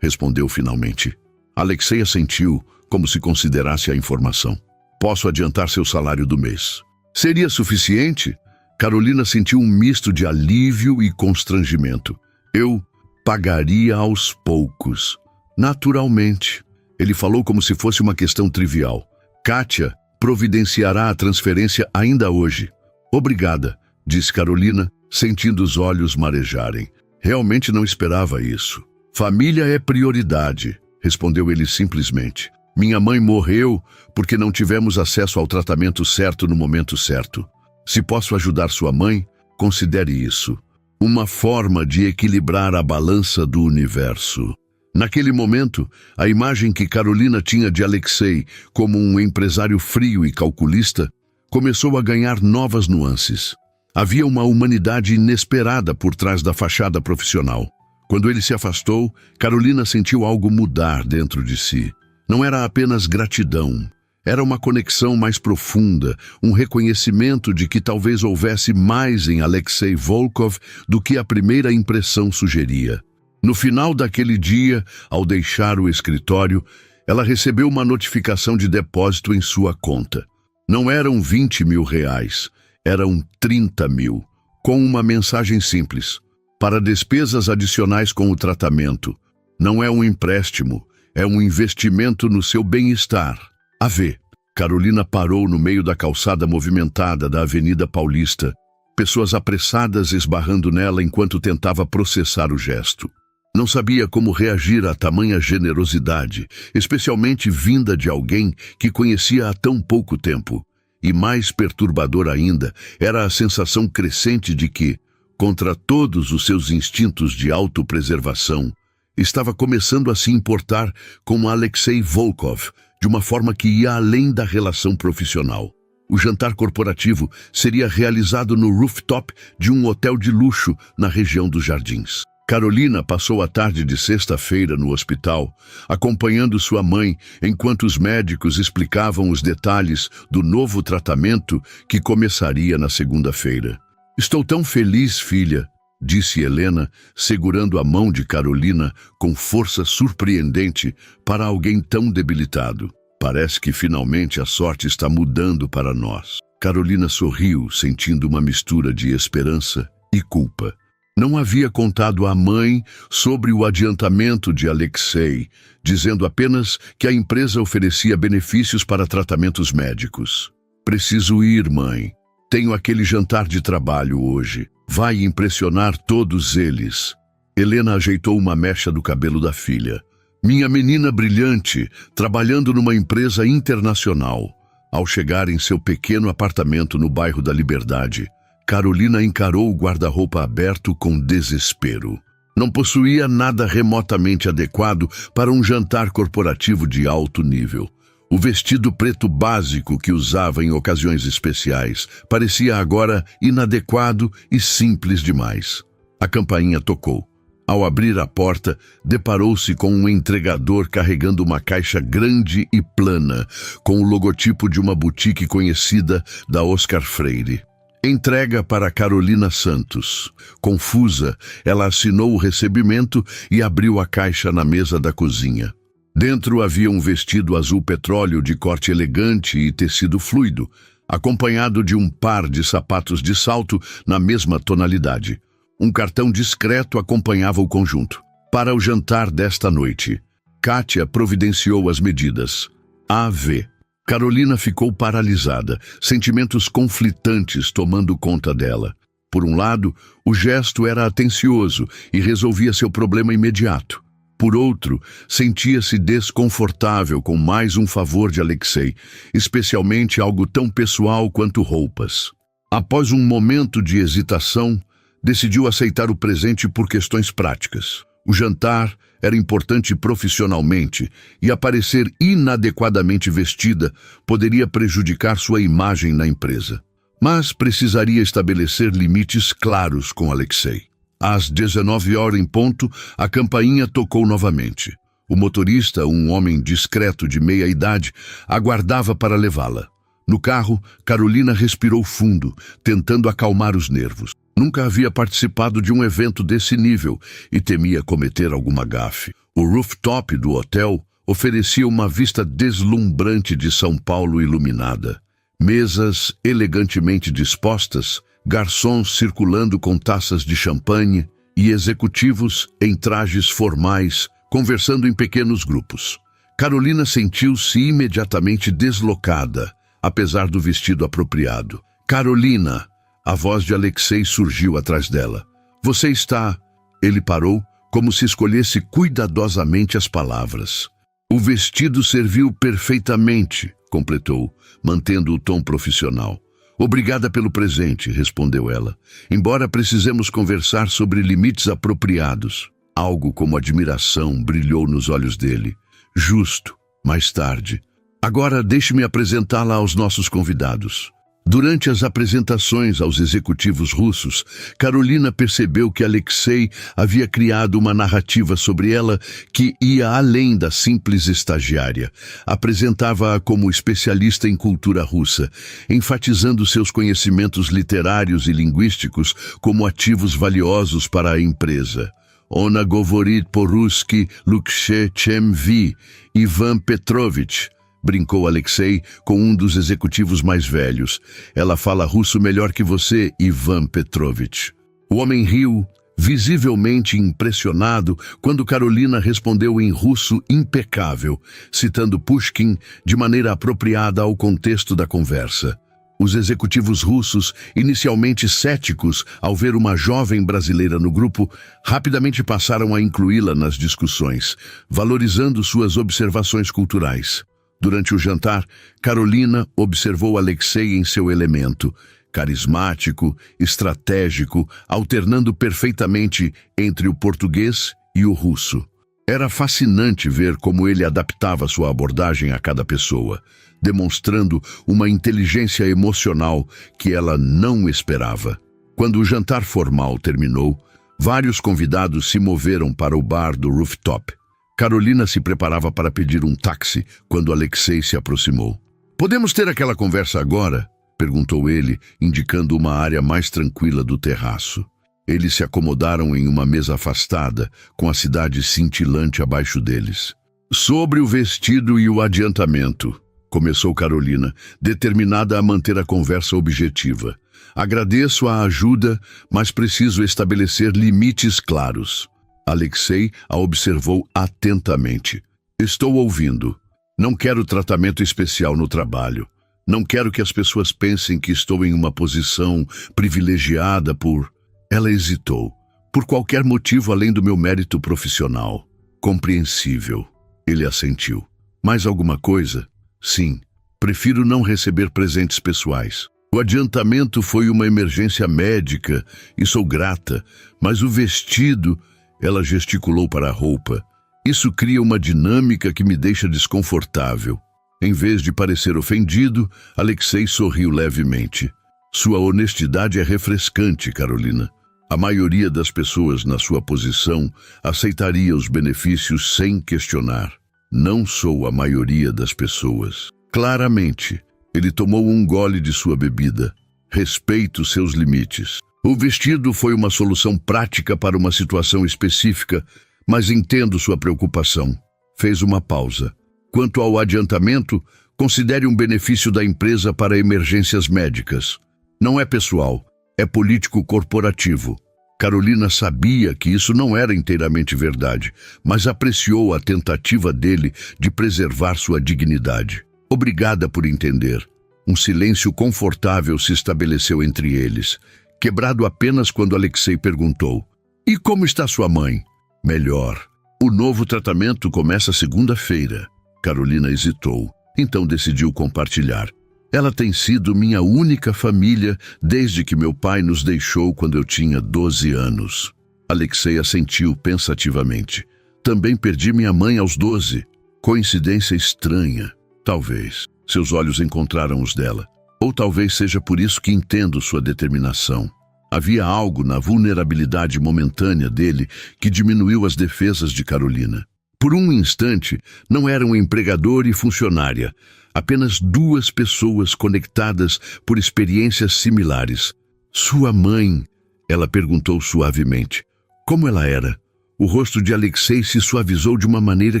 respondeu finalmente. Alexei assentiu, como se considerasse a informação. Posso adiantar seu salário do mês. Seria suficiente? Carolina sentiu um misto de alívio e constrangimento. Eu pagaria aos poucos. Naturalmente. Ele falou como se fosse uma questão trivial. Kátia providenciará a transferência ainda hoje. Obrigada, disse Carolina, sentindo os olhos marejarem. Realmente não esperava isso. Família é prioridade, respondeu ele simplesmente. Minha mãe morreu porque não tivemos acesso ao tratamento certo no momento certo. Se posso ajudar sua mãe, considere isso. uma forma de equilibrar a balança do universo. Naquele momento, a imagem que Carolina tinha de Alexei como um empresário frio e calculista começou a ganhar novas nuances. Havia uma humanidade inesperada por trás da fachada profissional. Quando ele se afastou, Carolina sentiu algo mudar dentro de si. Não era apenas gratidão. Era uma conexão mais profunda, um reconhecimento de que talvez houvesse mais em Alexei Volkov do que a primeira impressão sugeria. No final daquele dia, ao deixar o escritório, ela recebeu uma notificação de depósito em sua conta. Não eram 20 mil reais, eram 30 mil, com uma mensagem simples: para despesas adicionais com o tratamento. Não é um empréstimo, é um investimento no seu bem-estar. AV. Carolina parou no meio da calçada movimentada da Avenida Paulista, pessoas apressadas esbarrando nela enquanto tentava processar o gesto. Não sabia como reagir a tamanha generosidade, especialmente vinda de alguém que conhecia há tão pouco tempo. E mais perturbador ainda era a sensação crescente de que, contra todos os seus instintos de autopreservação, estava começando a se importar com Alexei Volkov de uma forma que ia além da relação profissional. O jantar corporativo seria realizado no rooftop de um hotel de luxo na região dos Jardins. Carolina passou a tarde de sexta-feira no hospital, acompanhando sua mãe enquanto os médicos explicavam os detalhes do novo tratamento que começaria na segunda-feira. "Estou tão feliz, filha", disse Helena, segurando a mão de Carolina com força surpreendente para alguém tão debilitado. "Parece que finalmente a sorte está mudando para nós." Carolina sorriu, sentindo uma mistura de esperança e culpa. Não havia contado à mãe sobre o adiantamento de Alexei, dizendo apenas que a empresa oferecia benefícios para tratamentos médicos. "Preciso ir, mãe. Tenho aquele jantar de trabalho hoje. Vai impressionar todos eles." Helena ajeitou uma mecha do cabelo da filha. "Minha menina brilhante, trabalhando numa empresa internacional." Ao chegar em seu pequeno apartamento no bairro da Liberdade, Carolina encarou o guarda-roupa aberto com desespero. Não possuía nada remotamente adequado para um jantar corporativo de alto nível. O vestido preto básico que usava em ocasiões especiais parecia agora inadequado e simples demais. A campainha tocou. Ao abrir a porta, deparou-se com um entregador carregando uma caixa grande e plana, com o logotipo de uma boutique conhecida da Oscar Freire. "Entrega para Carolina Santos." Confusa, ela assinou o recebimento e abriu a caixa na mesa da cozinha. Dentro havia um vestido azul petróleo de corte elegante e tecido fluido, acompanhado de um par de sapatos de salto na mesma tonalidade. Um cartão discreto acompanhava o conjunto. "Para o jantar desta noite." Kátia providenciou as medidas. AV. Carolina ficou paralisada, sentimentos conflitantes tomando conta dela. Por um lado, o gesto era atencioso e resolvia seu problema imediato. Por outro, sentia-se desconfortável com mais um favor de Alexei, especialmente algo tão pessoal quanto roupas. Após um momento de hesitação, decidiu aceitar o presente por questões práticas. O jantar era importante profissionalmente e aparecer inadequadamente vestida poderia prejudicar sua imagem na empresa. Mas precisaria estabelecer limites claros com Alexei. Às 19 horas em ponto, a campainha tocou novamente. O motorista, um homem discreto de meia idade, aguardava para levá-la. No carro, Carolina respirou fundo, tentando acalmar os nervos. Nunca havia participado de um evento desse nível e temia cometer alguma gafe. O rooftop do hotel oferecia uma vista deslumbrante de São Paulo iluminada. Mesas elegantemente dispostas, garçons circulando com taças de champanhe e executivos em trajes formais, conversando em pequenos grupos. Carolina sentiu-se imediatamente deslocada, apesar do vestido apropriado. "Carolina!" A voz de Alexei surgiu atrás dela. "Você está..." Ele parou, como se escolhesse cuidadosamente as palavras. "O vestido serviu perfeitamente", completou, mantendo o tom profissional. Obrigada pelo presente, respondeu ela. Embora precisemos conversar sobre limites apropriados. Algo como admiração brilhou nos olhos dele. Justo, mais tarde. Agora deixe-me apresentá-la aos nossos convidados. Durante as apresentações aos executivos russos, Karolina percebeu que Alexei havia criado uma narrativa sobre ela que ia além da simples estagiária. Apresentava-a como especialista em cultura russa, enfatizando seus conhecimentos literários e linguísticos como ativos valiosos para a empresa. Ona govorit po-ruski lukshe chem vi, Ivan Petrovich, brincou Alexei com um dos executivos mais velhos. Ela fala russo melhor que você, Ivan Petrovich. O homem riu, visivelmente impressionado, quando Karolina respondeu em russo impecável, citando Pushkin de maneira apropriada ao contexto da conversa. Os executivos russos, inicialmente céticos ao ver uma jovem brasileira no grupo, rapidamente passaram a incluí-la nas discussões, valorizando suas observações culturais. Durante o jantar, Karolina observou Alexei em seu elemento, carismático, estratégico, alternando perfeitamente entre o português e o russo. Era fascinante ver como ele adaptava sua abordagem a cada pessoa, demonstrando uma inteligência emocional que ela não esperava. Quando o jantar formal terminou, vários convidados se moveram para o bar do rooftop. Karolina se preparava para pedir um táxi quando Alexei se aproximou. "Podemos ter aquela conversa agora?" perguntou ele, indicando uma área mais tranquila do terraço. Eles se acomodaram em uma mesa afastada, com a cidade cintilante abaixo deles. "Sobre o vestido e o adiantamento", começou Karolina, determinada a manter a conversa objetiva. "Agradeço a ajuda, mas preciso estabelecer limites claros." Alexei a observou atentamente. "Estou ouvindo. Não quero tratamento especial no trabalho. Não quero que as pessoas pensem que estou em uma posição privilegiada por..." Ela hesitou. "Por qualquer motivo além do meu mérito profissional." "Compreensível." Ele assentiu. "Mais alguma coisa?" "Sim. Prefiro não receber presentes pessoais. O adiantamento foi uma emergência médica e sou grata, mas o vestido..." Ela gesticulou para a roupa. "Isso cria uma dinâmica que me deixa desconfortável." Em vez de parecer ofendido, Alexei sorriu levemente. "Sua honestidade é refrescante, Karolina. A maioria das pessoas na sua posição aceitaria os benefícios sem questionar. Não sou a maioria das pessoas." Claramente, ele tomou um gole de sua bebida. "Respeito seus limites. O vestido foi uma solução prática para uma situação específica, mas entendo sua preocupação." Fez uma pausa. "Quanto ao adiantamento, considere um benefício da empresa para emergências médicas. Não é pessoal, é político-corporativo." Karolina sabia que isso não era inteiramente verdade, mas apreciou a tentativa dele de preservar sua dignidade. "Obrigada por entender." Um silêncio confortável se estabeleceu entre eles, quebrado apenas quando Alexei perguntou: "E como está sua mãe?" "Melhor. O novo tratamento começa segunda-feira." Karolina hesitou, então decidiu compartilhar. "Ela tem sido minha única família desde que meu pai nos deixou quando eu tinha 12 anos." Alexei assentiu pensativamente. "Também perdi minha mãe aos 12. Coincidência estranha. Talvez." Seus olhos encontraram os dela. "Ou talvez seja por isso que entendo sua determinação." Havia algo na vulnerabilidade momentânea dele que diminuiu as defesas de Karolina. Por um instante, não eram empregador e funcionária, apenas duas pessoas conectadas por experiências similares. "Sua mãe?" ela perguntou suavemente. "Como ela era?" O rosto de Alexei se suavizou de uma maneira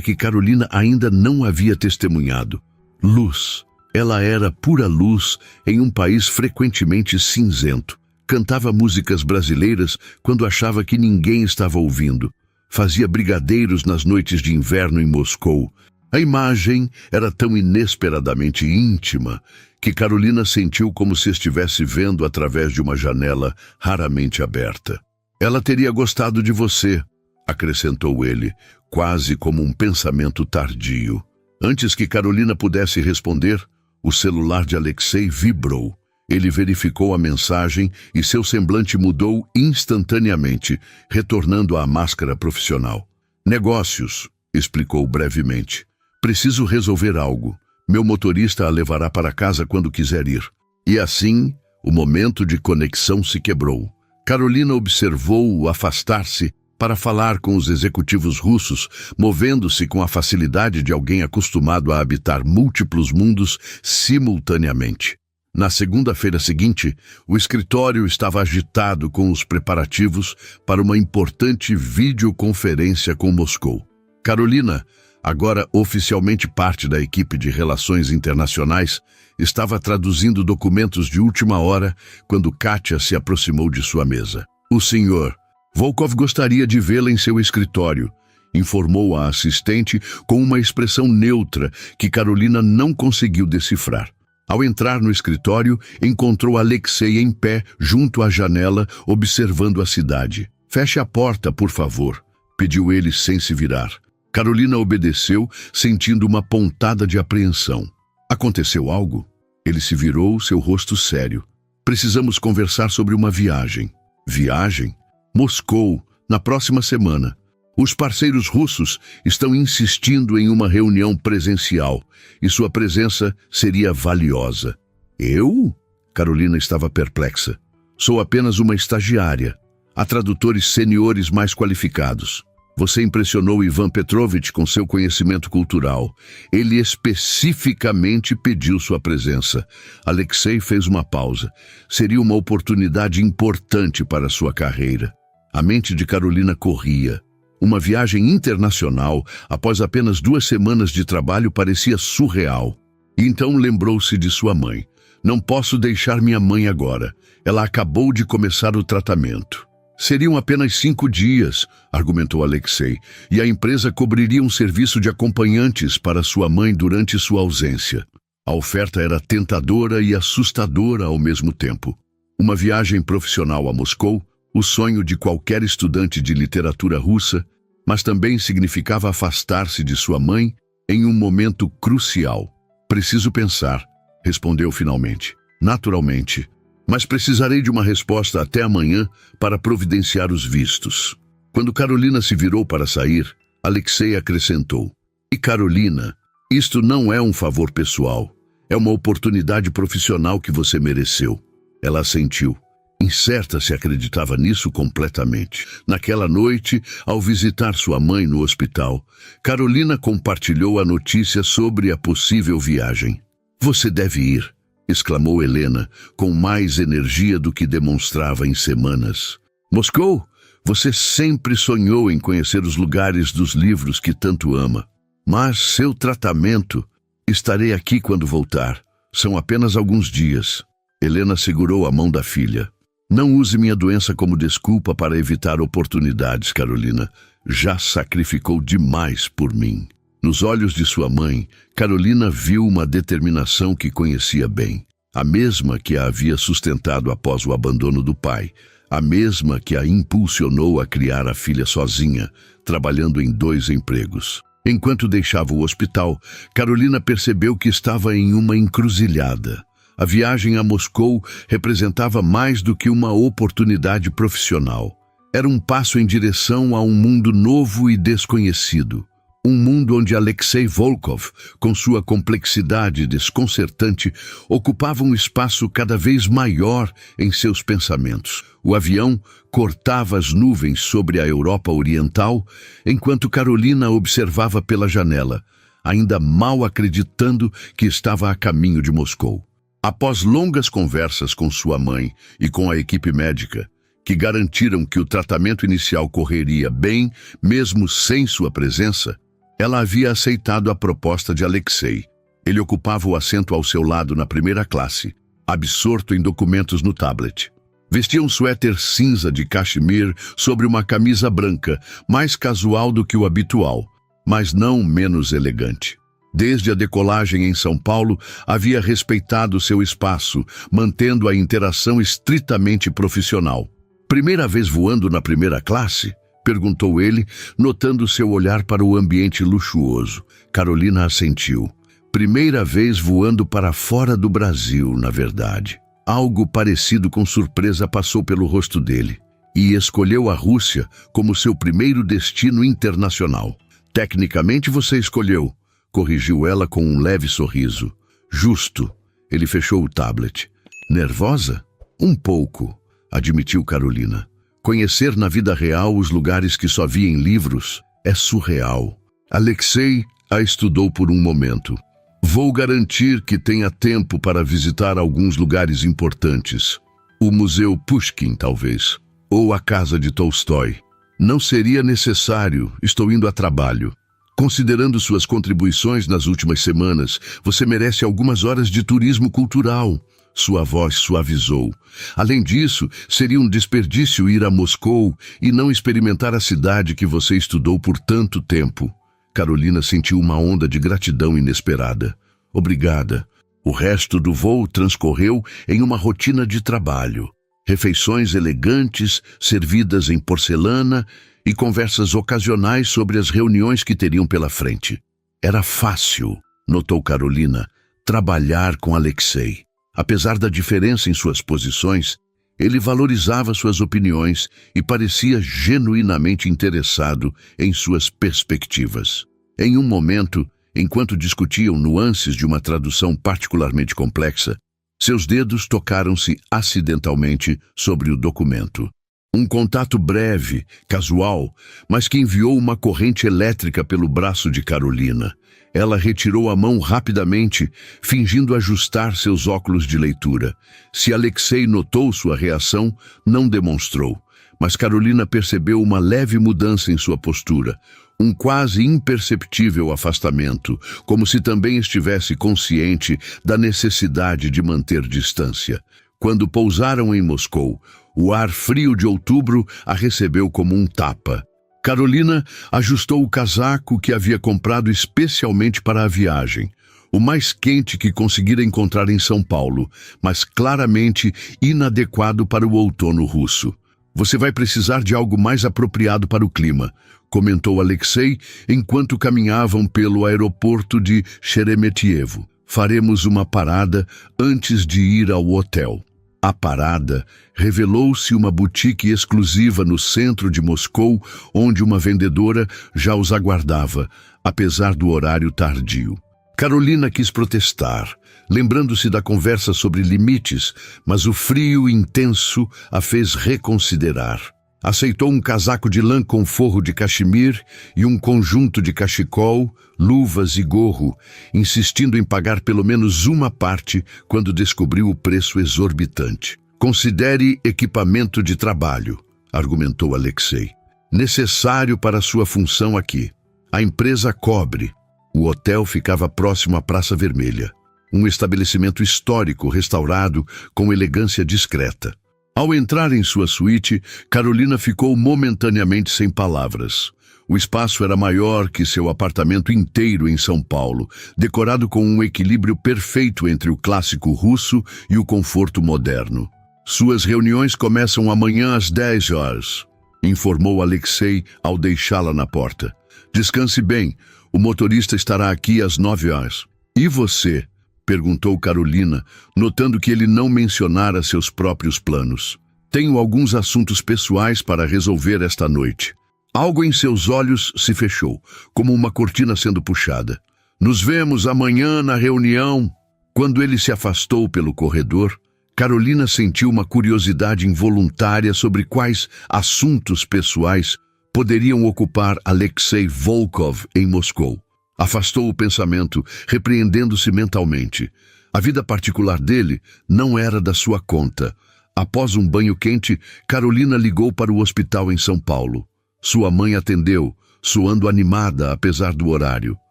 que Karolina ainda não havia testemunhado. Luz. Ela era pura luz em um país frequentemente cinzento. Cantava músicas brasileiras quando achava que ninguém estava ouvindo. Fazia brigadeiros nas noites de inverno em Moscou. A imagem era tão inesperadamente íntima que Karolina sentiu como se estivesse vendo através de uma janela raramente aberta. "Ela teria gostado de você", acrescentou ele, quase como um pensamento tardio. Antes que Karolina pudesse responder, o celular de Alexei vibrou. Ele verificou a mensagem e seu semblante mudou instantaneamente, retornando à máscara profissional. Negócios, explicou brevemente. Preciso resolver algo. Meu motorista a levará para casa quando quiser ir. E assim, o momento de conexão se quebrou. Carolina observou-o afastar-se para falar com os executivos russos, movendo-se com a facilidade de alguém acostumado a habitar múltiplos mundos simultaneamente. Na segunda-feira seguinte, o escritório estava agitado com os preparativos para uma importante videoconferência com Moscou. Carolina, agora oficialmente parte da equipe de relações internacionais, estava traduzindo documentos de última hora quando Katia se aproximou de sua mesa. O senhor Volkov gostaria de vê-la em seu escritório, informou a assistente com uma expressão neutra que Carolina não conseguiu decifrar. Ao entrar no escritório, encontrou Alexei em pé junto à janela, observando a cidade. Feche a porta, por favor, pediu ele sem se virar. Carolina obedeceu, sentindo uma pontada de apreensão. Aconteceu algo? Ele se virou, seu rosto sério. Precisamos conversar sobre uma viagem. Viagem? Moscou, na próxima semana. Os parceiros russos estão insistindo em uma reunião presencial e sua presença seria valiosa. Eu? Carolina estava perplexa. Sou apenas uma estagiária. Há tradutores seniores mais qualificados. Você impressionou Ivan Petrovich com seu conhecimento cultural. Ele especificamente pediu sua presença. Alexei fez uma pausa. Seria uma oportunidade importante para sua carreira. A mente de Carolina corria. Uma viagem internacional, após apenas 2 semanas de trabalho, parecia surreal. E então lembrou-se de sua mãe. Não posso deixar minha mãe agora. Ela acabou de começar o tratamento. Seriam apenas 5 dias, argumentou Alexei, e a empresa cobriria um serviço de acompanhantes para sua mãe durante sua ausência. A oferta era tentadora e assustadora ao mesmo tempo. Uma viagem profissional a Moscou, o sonho de qualquer estudante de literatura russa, mas também significava afastar-se de sua mãe em um momento crucial. Preciso pensar, respondeu finalmente. Naturalmente, mas precisarei de uma resposta até amanhã para providenciar os vistos. Quando Carolina se virou para sair, Alexei acrescentou. E Carolina, isto não é um favor pessoal, é uma oportunidade profissional que você mereceu. Ela assentiu. Incerta se acreditava nisso completamente. Naquela noite, ao visitar sua mãe no hospital, Carolina compartilhou a notícia sobre a possível viagem. Você deve ir, exclamou Helena, com mais energia do que demonstrava em semanas. Moscou? Você sempre sonhou em conhecer os lugares dos livros que tanto ama. Mas seu tratamento... Estarei aqui quando voltar. São apenas alguns dias. Helena segurou a mão da filha. Não use minha doença como desculpa para evitar oportunidades, Carolina. Já sacrificou demais por mim. Nos olhos de sua mãe, Carolina viu uma determinação que conhecia bem. A mesma que a havia sustentado após o abandono do pai. A mesma que a impulsionou a criar a filha sozinha, trabalhando em 2 empregos. Enquanto deixava o hospital, Carolina percebeu que estava em uma encruzilhada. A viagem a Moscou representava mais do que uma oportunidade profissional. Era um passo em direção a um mundo novo e desconhecido. Um mundo onde Alexei Volkov, com sua complexidade desconcertante, ocupava um espaço cada vez maior em seus pensamentos. O avião cortava as nuvens sobre a Europa Oriental, enquanto Carolina observava pela janela, ainda mal acreditando que estava a caminho de Moscou. Após longas conversas com sua mãe e com a equipe médica, que garantiram que o tratamento inicial correria bem, mesmo sem sua presença, ela havia aceitado a proposta de Alexei. Ele ocupava o assento ao seu lado na primeira classe, absorto em documentos no tablet. Vestia um suéter cinza de cachemir sobre uma camisa branca, mais casual do que o habitual, mas não menos elegante. Desde a decolagem em São Paulo, havia respeitado seu espaço, mantendo a interação estritamente profissional. Primeira vez voando na primeira classe? Perguntou ele, notando seu olhar para o ambiente luxuoso. Carolina assentiu. Primeira vez voando para fora do Brasil, na verdade. Algo parecido com surpresa passou pelo rosto dele e escolheu a Rússia como seu primeiro destino internacional. Tecnicamente você escolheu, corrigiu ela com um leve sorriso. Justo. Ele fechou o tablet. Nervosa? Um pouco, admitiu Carolina. Conhecer na vida real os lugares que só via em livros é surreal. Alexei a estudou por um momento. Vou garantir que tenha tempo para visitar alguns lugares importantes. O Museu Pushkin, talvez. Ou a casa de Tolstói. Não seria necessário, estou indo a trabalho. Considerando suas contribuições nas últimas semanas, você merece algumas horas de turismo cultural. Sua voz suavizou. Além disso, seria um desperdício ir a Moscou e não experimentar a cidade que você estudou por tanto tempo. Carolina sentiu uma onda de gratidão inesperada. Obrigada. O resto do voo transcorreu em uma rotina de trabalho. Refeições elegantes, servidas em porcelana e conversas ocasionais sobre as reuniões que teriam pela frente. Era fácil, notou Carolina, trabalhar com Alexei. Apesar da diferença em suas posições, ele valorizava suas opiniões e parecia genuinamente interessado em suas perspectivas. Em um momento, enquanto discutiam nuances de uma tradução particularmente complexa, seus dedos tocaram-se acidentalmente sobre o documento. Um contato breve, casual, mas que enviou uma corrente elétrica pelo braço de Carolina. Ela retirou a mão rapidamente, fingindo ajustar seus óculos de leitura. Se Alexei notou sua reação, não demonstrou. Mas Carolina percebeu uma leve mudança em sua postura, um quase imperceptível afastamento, como se também estivesse consciente da necessidade de manter distância. Quando pousaram em Moscou, o ar frio de outubro a recebeu como um tapa. Carolina ajustou o casaco que havia comprado especialmente para a viagem, o mais quente que conseguira encontrar em São Paulo, mas claramente inadequado para o outono russo. Você vai precisar de algo mais apropriado para o clima, comentou Alexei enquanto caminhavam pelo aeroporto de Sheremetyevo. Faremos uma parada antes de ir ao hotel. A parada revelou-se uma boutique exclusiva no centro de Moscou, onde uma vendedora já os aguardava, apesar do horário tardio. Carolina quis protestar, lembrando-se da conversa sobre limites, mas o frio intenso a fez reconsiderar. Aceitou um casaco de lã com forro de cachemir e um conjunto de cachecol, luvas e gorro, insistindo em pagar pelo menos uma parte quando descobriu o preço exorbitante. Considere equipamento de trabalho, argumentou Alexei. Necessário para sua função aqui. A empresa cobre. O hotel ficava próximo à Praça Vermelha, um estabelecimento histórico restaurado com elegância discreta. Ao entrar em sua suíte, Carolina ficou momentaneamente sem palavras. O espaço era maior que seu apartamento inteiro em São Paulo, decorado com um equilíbrio perfeito entre o clássico russo e o conforto moderno. Suas reuniões começam amanhã às 10 horas, informou Alexei ao deixá-la na porta. Descanse bem, o motorista estará aqui às 9 horas. E você? Perguntou Carolina, notando que ele não mencionara seus próprios planos. Tenho alguns assuntos pessoais para resolver esta noite. Algo em seus olhos se fechou, como uma cortina sendo puxada. Nos vemos amanhã na reunião. Quando ele se afastou pelo corredor, Carolina sentiu uma curiosidade involuntária sobre quais assuntos pessoais poderiam ocupar Alexei Volkov em Moscou. Afastou o pensamento, repreendendo-se mentalmente. A vida particular dele não era da sua conta. Após um banho quente, Carolina ligou para o hospital em São Paulo. Sua mãe atendeu, soando animada apesar do horário.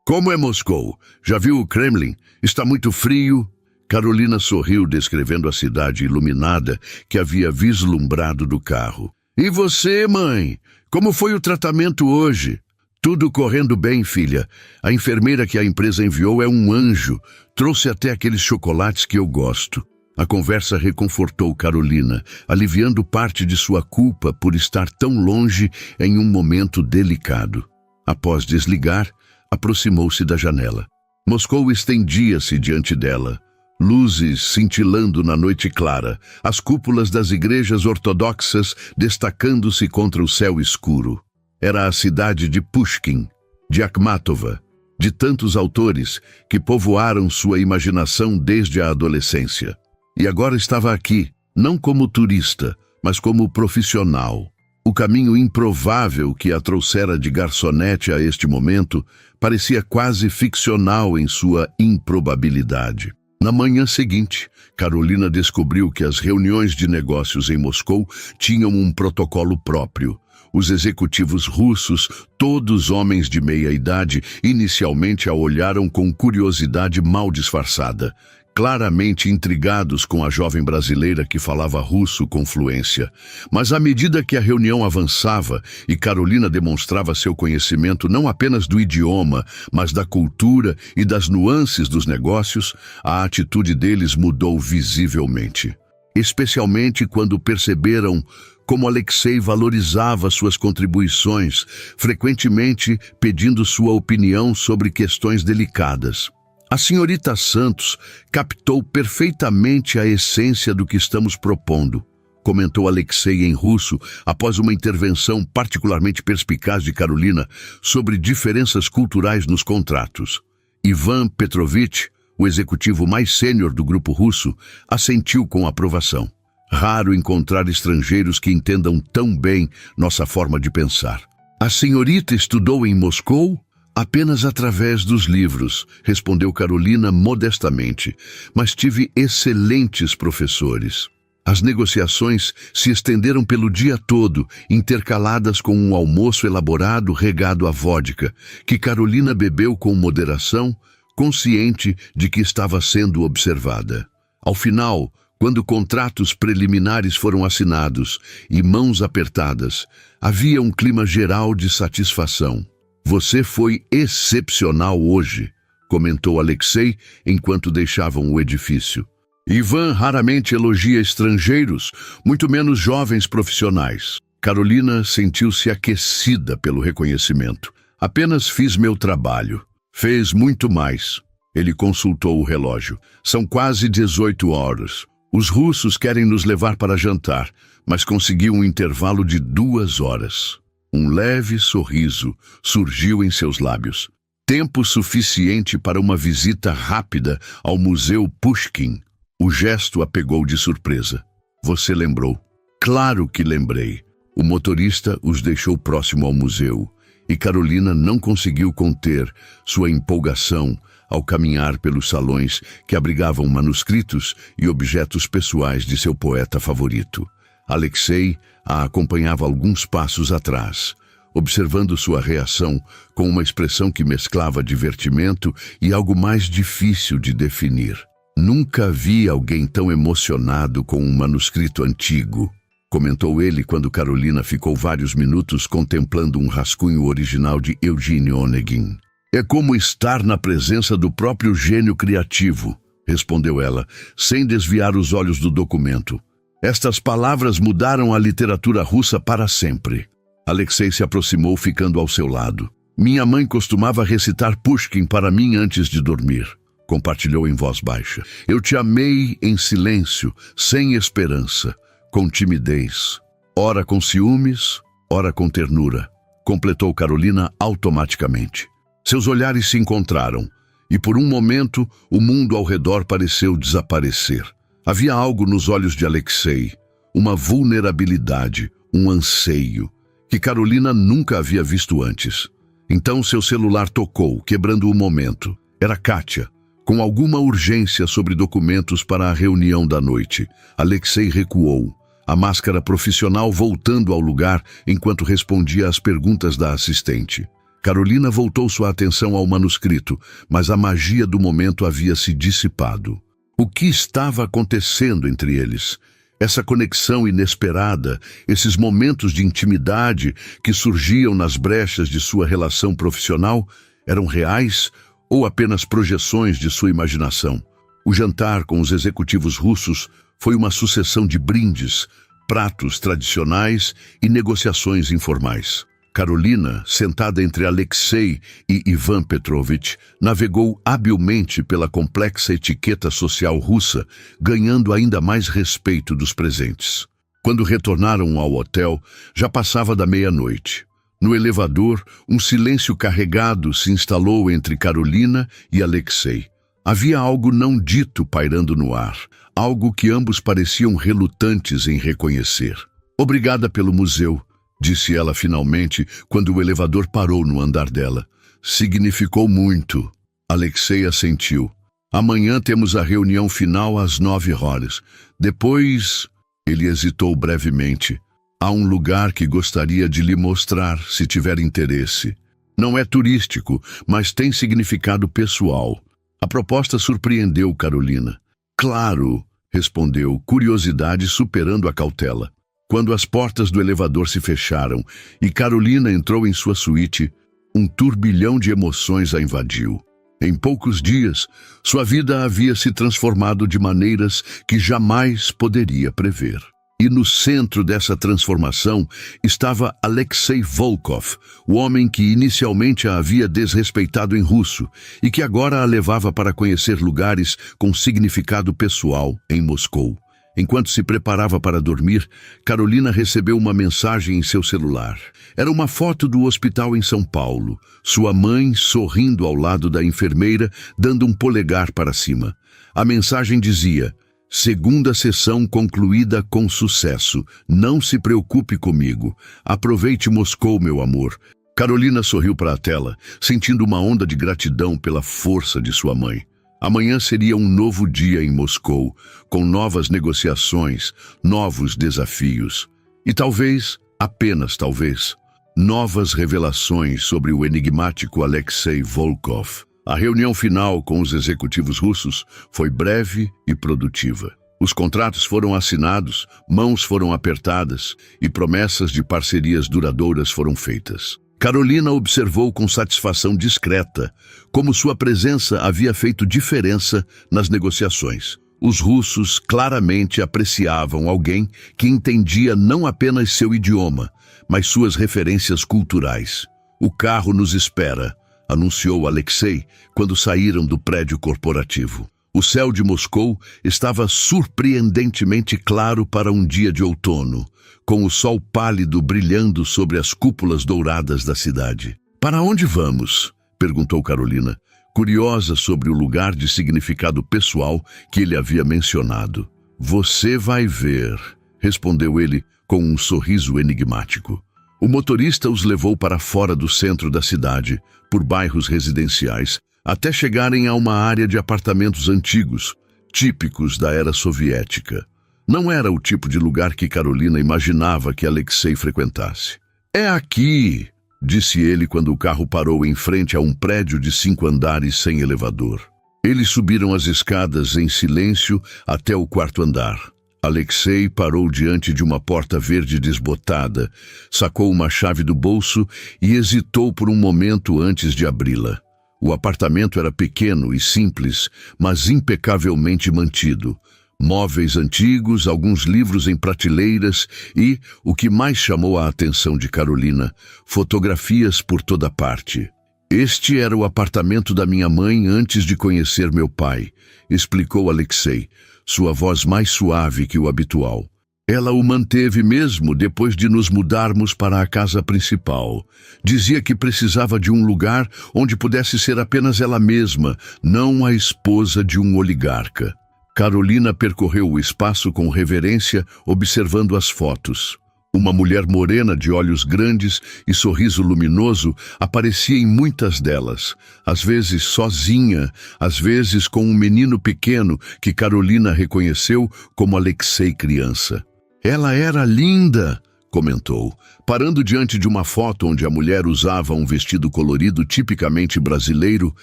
Como é Moscou? Já viu o Kremlin? Está muito frio? Carolina sorriu, descrevendo a cidade iluminada que havia vislumbrado do carro. E você, mãe? Como foi o tratamento hoje? Tudo correndo bem, filha. A enfermeira que a empresa enviou é um anjo. Trouxe até aqueles chocolates que eu gosto. A conversa reconfortou Carolina, aliviando parte de sua culpa por estar tão longe em um momento delicado. Após desligar, aproximou-se da janela. Moscou estendia-se diante dela. Luzes cintilando na noite clara, as cúpulas das igrejas ortodoxas destacando-se contra o céu escuro. Era a cidade de Pushkin, de Akhmatova, de tantos autores que povoaram sua imaginação desde a adolescência. E agora estava aqui, não como turista, mas como profissional. O caminho improvável que a trouxera de garçonete a este momento parecia quase ficcional em sua improbabilidade. Na manhã seguinte, Carolina descobriu que as reuniões de negócios em Moscou tinham um protocolo próprio. Os executivos russos, todos homens de meia idade, inicialmente a olharam com curiosidade mal disfarçada, claramente intrigados com a jovem brasileira que falava russo com fluência. Mas à medida que a reunião avançava e Carolina demonstrava seu conhecimento não apenas do idioma, mas da cultura e das nuances dos negócios, a atitude deles mudou visivelmente. Especialmente quando perceberam como Alexei valorizava suas contribuições, frequentemente pedindo sua opinião sobre questões delicadas. A senhorita Santos captou perfeitamente a essência do que estamos propondo, comentou Alexei em russo após uma intervenção particularmente perspicaz de Carolina sobre diferenças culturais nos contratos. Ivan Petrovich, o executivo mais sênior do grupo russo, assentiu com aprovação. Raro encontrar estrangeiros que entendam tão bem nossa forma de pensar. A senhorita estudou em Moscou? Apenas através dos livros, respondeu Carolina modestamente, mas tive excelentes professores. As negociações se estenderam pelo dia todo, intercaladas com um almoço elaborado regado a vodka, que Carolina bebeu com moderação, consciente de que estava sendo observada. Ao final, quando contratos preliminares foram assinados e mãos apertadas, havia um clima geral de satisfação. Você foi excepcional hoje, comentou Alexei enquanto deixavam o edifício. Ivan raramente elogia estrangeiros, muito menos jovens profissionais. Carolina sentiu-se aquecida pelo reconhecimento. Apenas fiz meu trabalho. Fez muito mais. Ele consultou o relógio. São quase 18 horas. Os russos querem nos levar para jantar, mas conseguiu um intervalo de 2 horas. Um leve sorriso surgiu em seus lábios. Tempo suficiente para uma visita rápida ao Museu Pushkin. O gesto a pegou de surpresa. Você lembrou? Claro que lembrei. O motorista os deixou próximo ao museu e Carolina não conseguiu conter sua empolgação ao caminhar pelos salões que abrigavam manuscritos e objetos pessoais de seu poeta favorito. Alexei a acompanhava alguns passos atrás, observando sua reação com uma expressão que mesclava divertimento e algo mais difícil de definir. Nunca vi alguém tão emocionado com um manuscrito antigo, comentou ele quando Carolina ficou vários minutos contemplando um rascunho original de Eugene Onegin. É como estar na presença do próprio gênio criativo, respondeu ela, sem desviar os olhos do documento. Estas palavras mudaram a literatura russa para sempre. Alexei se aproximou, ficando ao seu lado. Minha mãe costumava recitar Pushkin para mim antes de dormir, compartilhou em voz baixa. Eu te amei em silêncio, sem esperança, com timidez. Ora com ciúmes, ora com ternura, completou Carolina automaticamente. Seus olhares se encontraram, e por um momento o mundo ao redor pareceu desaparecer. Havia algo nos olhos de Alexei, uma vulnerabilidade, um anseio, que Carolina nunca havia visto antes. Então seu celular tocou, quebrando o momento. Era Kátia, com alguma urgência sobre documentos para a reunião da noite. Alexei recuou, a máscara profissional voltando ao lugar enquanto respondia às perguntas da assistente. Carolina voltou sua atenção ao manuscrito, mas a magia do momento havia se dissipado. O que estava acontecendo entre eles? Essa conexão inesperada, esses momentos de intimidade que surgiam nas brechas de sua relação profissional, eram reais ou apenas projeções de sua imaginação? O jantar com os executivos russos foi uma sucessão de brindes, pratos tradicionais e negociações informais. Carolina, sentada entre Alexei e Ivan Petrovich, navegou habilmente pela complexa etiqueta social russa, ganhando ainda mais respeito dos presentes. Quando retornaram ao hotel, já passava da meia-noite. No elevador, um silêncio carregado se instalou entre Carolina e Alexei. Havia algo não dito pairando no ar, algo que ambos pareciam relutantes em reconhecer. "Obrigada pelo museu", disse ela finalmente, quando o elevador parou no andar dela. "Significou muito." Alexei assentiu. "Amanhã temos a reunião final às 9 horas. Depois..." Ele hesitou brevemente. "Há um lugar que gostaria de lhe mostrar, se tiver interesse. Não é turístico, mas tem significado pessoal." A proposta surpreendeu Carolina. "Claro", respondeu, curiosidade superando a cautela. Quando as portas do elevador se fecharam e Carolina entrou em sua suíte, um turbilhão de emoções a invadiu. Em poucos dias, sua vida havia se transformado de maneiras que jamais poderia prever. E no centro dessa transformação estava Alexei Volkov, o homem que inicialmente a havia desrespeitado em russo e que agora a levava para conhecer lugares com significado pessoal em Moscou. Enquanto se preparava para dormir, Carolina recebeu uma mensagem em seu celular. Era uma foto do hospital em São Paulo, sua mãe sorrindo ao lado da enfermeira, dando um polegar para cima. A mensagem dizia: "Segunda sessão concluída com sucesso. Não se preocupe comigo. Aproveite Moscou, meu amor." Carolina sorriu para a tela, sentindo uma onda de gratidão pela força de sua mãe. Amanhã seria um novo dia em Moscou, com novas negociações, novos desafios. E talvez, apenas talvez, novas revelações sobre o enigmático Alexei Volkov. A reunião final com os executivos russos foi breve e produtiva. Os contratos foram assinados, mãos foram apertadas e promessas de parcerias duradouras foram feitas. Carolina observou com satisfação discreta como sua presença havia feito diferença nas negociações. Os russos claramente apreciavam alguém que entendia não apenas seu idioma, mas suas referências culturais. "O carro nos espera", anunciou Alexei quando saíram do prédio corporativo. O céu de Moscou estava surpreendentemente claro para um dia de outono, com o sol pálido brilhando sobre as cúpulas douradas da cidade. "Para onde vamos?" perguntou Carolina, curiosa sobre o lugar de significado pessoal que ele havia mencionado. "Você vai ver", respondeu ele com um sorriso enigmático. O motorista os levou para fora do centro da cidade, por bairros residenciais, até chegarem a uma área de apartamentos antigos, típicos da era soviética. Não era o tipo de lugar que Carolina imaginava que Alexei frequentasse. "É aqui", disse ele quando o carro parou em frente a um prédio de 5 andares sem elevador. Eles subiram as escadas em silêncio até o 4º andar. Alexei parou diante de uma porta verde desbotada, sacou uma chave do bolso e hesitou por um momento antes de abri-la. O apartamento era pequeno e simples, mas impecavelmente mantido. Móveis antigos, alguns livros em prateleiras e, o que mais chamou a atenção de Carolina, fotografias por toda parte. "Este era o apartamento da minha mãe antes de conhecer meu pai", explicou Alexei, sua voz mais suave que o habitual. "Ela o manteve mesmo depois de nos mudarmos para a casa principal. Dizia que precisava de um lugar onde pudesse ser apenas ela mesma, não a esposa de um oligarca." Carolina percorreu o espaço com reverência, observando as fotos. Uma mulher morena de olhos grandes e sorriso luminoso aparecia em muitas delas, às vezes sozinha, às vezes com um menino pequeno que Carolina reconheceu como Alexei criança. "Ela era linda", comentou, parando diante de uma foto onde a mulher usava um vestido colorido tipicamente brasileiro,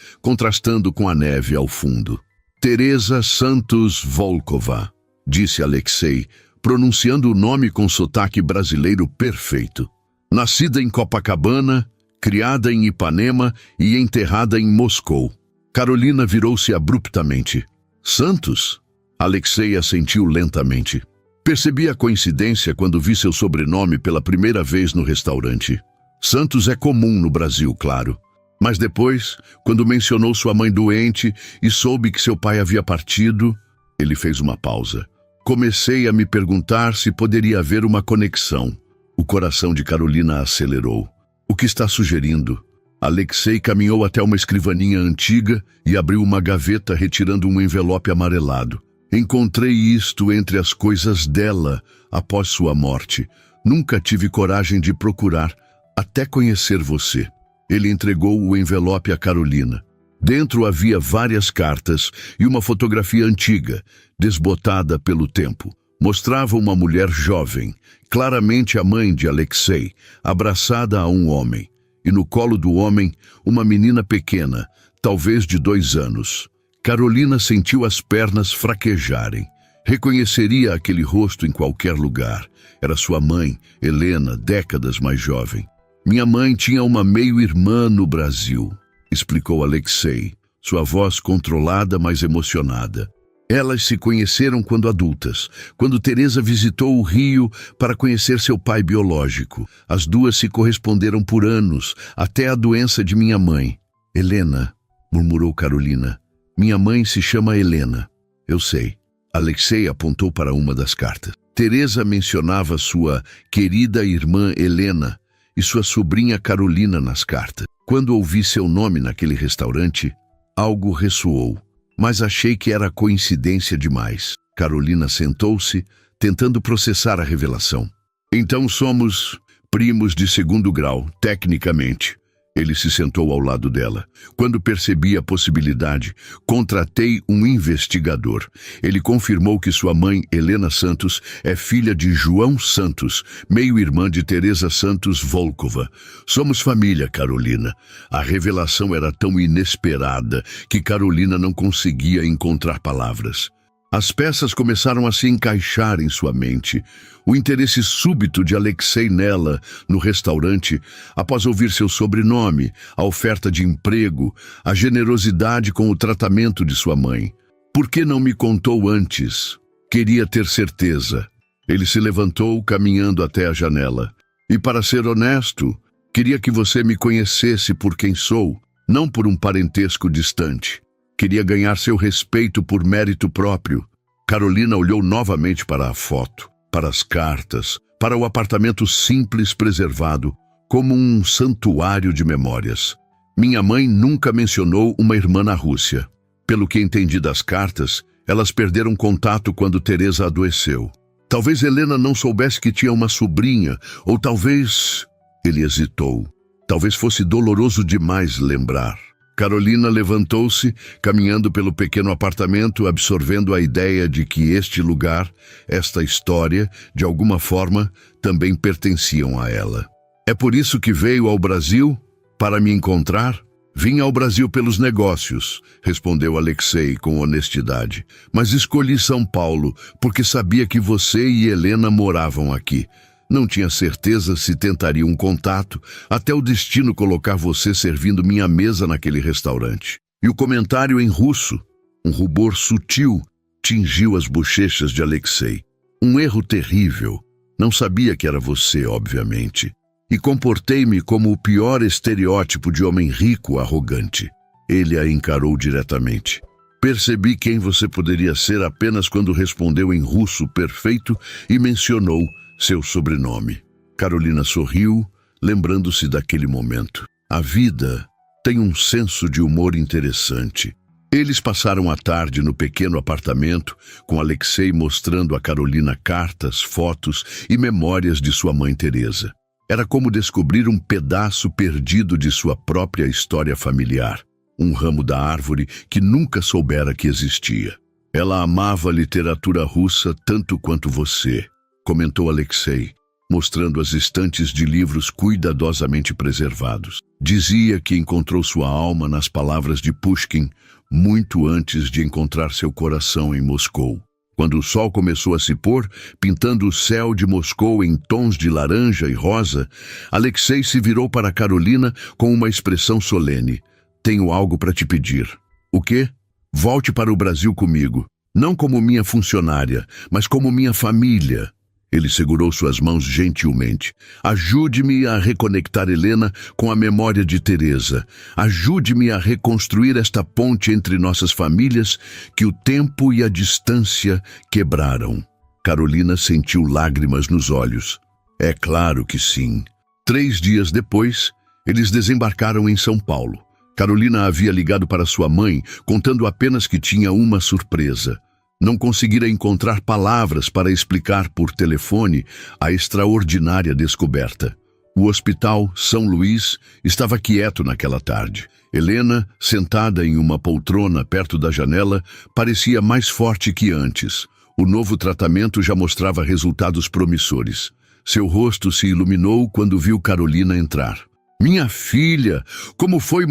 contrastando com a neve ao fundo. "Teresa Santos Volkova", disse Alexei, pronunciando o nome com sotaque brasileiro perfeito. "Nascida em Copacabana, criada em Ipanema e enterrada em Moscou." Carolina virou-se abruptamente. "Santos?" Alexei assentiu lentamente. "Percebi a coincidência quando vi seu sobrenome pela primeira vez no restaurante." Santos é comum no Brasil, claro. Mas depois, quando mencionou sua mãe doente e soube que seu pai havia partido, ele fez uma pausa. Comecei a me perguntar se poderia haver uma conexão. O coração de Carolina acelerou. O que está sugerindo? Alexei caminhou até uma escrivaninha antiga e abriu uma gaveta retirando um envelope amarelado. Encontrei isto entre as coisas dela após sua morte. Nunca tive coragem de procurar, até conhecer você. Ele entregou o envelope a Carolina. Dentro havia várias cartas e uma fotografia antiga, desbotada pelo tempo. Mostrava uma mulher jovem, claramente a mãe de Alexei, abraçada a um homem. E no colo do homem, uma menina pequena, talvez de 2 anos. Carolina sentiu as pernas fraquejarem. Reconheceria aquele rosto em qualquer lugar. Era sua mãe, Helena, décadas mais jovem. Minha mãe tinha uma meio-irmã no Brasil, explicou Alexei, sua voz controlada, mas emocionada. Elas se conheceram quando adultas, quando Teresa visitou o Rio para conhecer seu pai biológico. As duas se corresponderam por anos, até a doença de minha mãe. Helena, murmurou Carolina. Minha mãe se chama Helena. Eu sei. Alexei apontou para uma das cartas. Teresa mencionava sua querida irmã Helena e sua sobrinha Carolina nas cartas. Quando ouvi seu nome naquele restaurante, algo ressoou. Mas achei que era coincidência demais. Carolina sentou-se, tentando processar a revelação. Então somos primos de 2º grau, tecnicamente. Ele se sentou ao lado dela. Quando percebi a possibilidade, contratei um investigador. Ele confirmou que sua mãe, Helena Santos, é filha de João Santos, meio-irmã de Teresa Santos Volkova. Somos família, Carolina. A revelação era tão inesperada que Carolina não conseguia encontrar palavras. As peças começaram a se encaixar em sua mente. O interesse súbito de Alexei nela, no restaurante, após ouvir seu sobrenome, a oferta de emprego, a generosidade com o tratamento de sua mãe. Por que não me contou antes? Queria ter certeza. Ele se levantou, caminhando até a janela. E para ser honesto, queria que você me conhecesse por quem sou, não por um parentesco distante. Queria ganhar seu respeito por mérito próprio. Carolina olhou novamente para a foto, para as cartas, para o apartamento simples preservado, como um santuário de memórias. Minha mãe nunca mencionou uma irmã na Rússia. Pelo que entendi das cartas, elas perderam contato quando Teresa adoeceu. Talvez Helena não soubesse que tinha uma sobrinha, ou talvez... Ele hesitou. Talvez fosse doloroso demais lembrar. Carolina levantou-se, caminhando pelo pequeno apartamento, absorvendo a ideia de que este lugar, esta história, de alguma forma, também pertenciam a ela. É por isso que veio ao Brasil? Para me encontrar? Vim ao Brasil pelos negócios, respondeu Alexei com honestidade. Mas escolhi São Paulo, porque sabia que você e Helena moravam aqui. Não tinha certeza se tentaria um contato, até o destino colocar você servindo minha mesa naquele restaurante. E o comentário em russo, um rubor sutil, tingiu as bochechas de Alexei. Um erro terrível. Não sabia que era você, obviamente. E comportei-me como o pior estereótipo de homem rico arrogante. Ele a encarou diretamente. Percebi quem você poderia ser apenas quando respondeu em russo perfeito e mencionou seu sobrenome. Carolina sorriu, lembrando-se daquele momento. A vida tem um senso de humor interessante. Eles passaram a tarde no pequeno apartamento, com Alexei mostrando a Carolina cartas, fotos e memórias de sua mãe Teresa. Era como descobrir um pedaço perdido de sua própria história familiar, um ramo da árvore que nunca soubera que existia. Ela amava a literatura russa tanto quanto você, comentou Alexei, mostrando as estantes de livros cuidadosamente preservados. Dizia que encontrou sua alma nas palavras de Pushkin muito antes de encontrar seu coração em Moscou. Quando o sol começou a se pôr, pintando o céu de Moscou em tons de laranja e rosa, Alexei se virou para Carolina com uma expressão solene. Tenho algo para te pedir. O quê? Volte para o Brasil comigo. Não como minha funcionária, mas como minha família. Ele segurou suas mãos gentilmente. Ajude-me a reconectar Helena com a memória de Teresa. Ajude-me a reconstruir esta ponte entre nossas famílias que o tempo e a distância quebraram. Carolina sentiu lágrimas nos olhos. É claro que sim. 3 dias depois, eles desembarcaram em São Paulo. Carolina havia ligado para sua mãe, contando apenas que tinha uma surpresa. Não conseguira encontrar palavras para explicar por telefone a extraordinária descoberta. O Hospital São Luís estava quieto naquela tarde. Helena, sentada em uma poltrona perto da janela, parecia mais forte que antes. O novo tratamento já mostrava resultados promissores. Seu rosto se iluminou quando viu Carolina entrar. "Minha filha, como foi,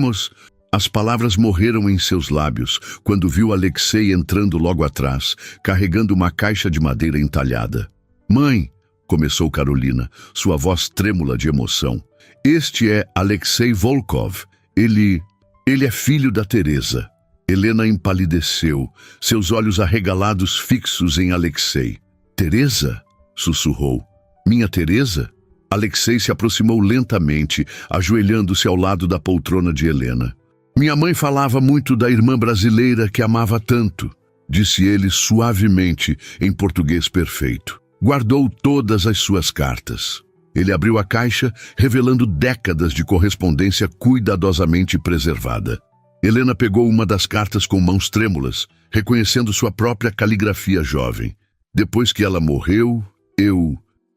As palavras morreram em seus lábios quando viu Alexei entrando logo atrás, carregando uma caixa de madeira entalhada. "Mãe", começou Carolina, sua voz trêmula de emoção. "Este é Alexei Volkov. Ele é filho da Teresa." Helena empalideceu, seus olhos arregalados fixos em Alexei. "Teresa?", sussurrou. "Minha Teresa?" Alexei se aproximou lentamente, ajoelhando-se ao lado da poltrona de Helena. "Minha mãe falava muito da irmã brasileira que amava tanto", disse ele suavemente, em português perfeito. Guardou todas as suas cartas. Ele abriu a caixa, revelando décadas de correspondência cuidadosamente preservada. Helena pegou uma das cartas com mãos trêmulas, reconhecendo sua própria caligrafia jovem. "Depois que ela morreu,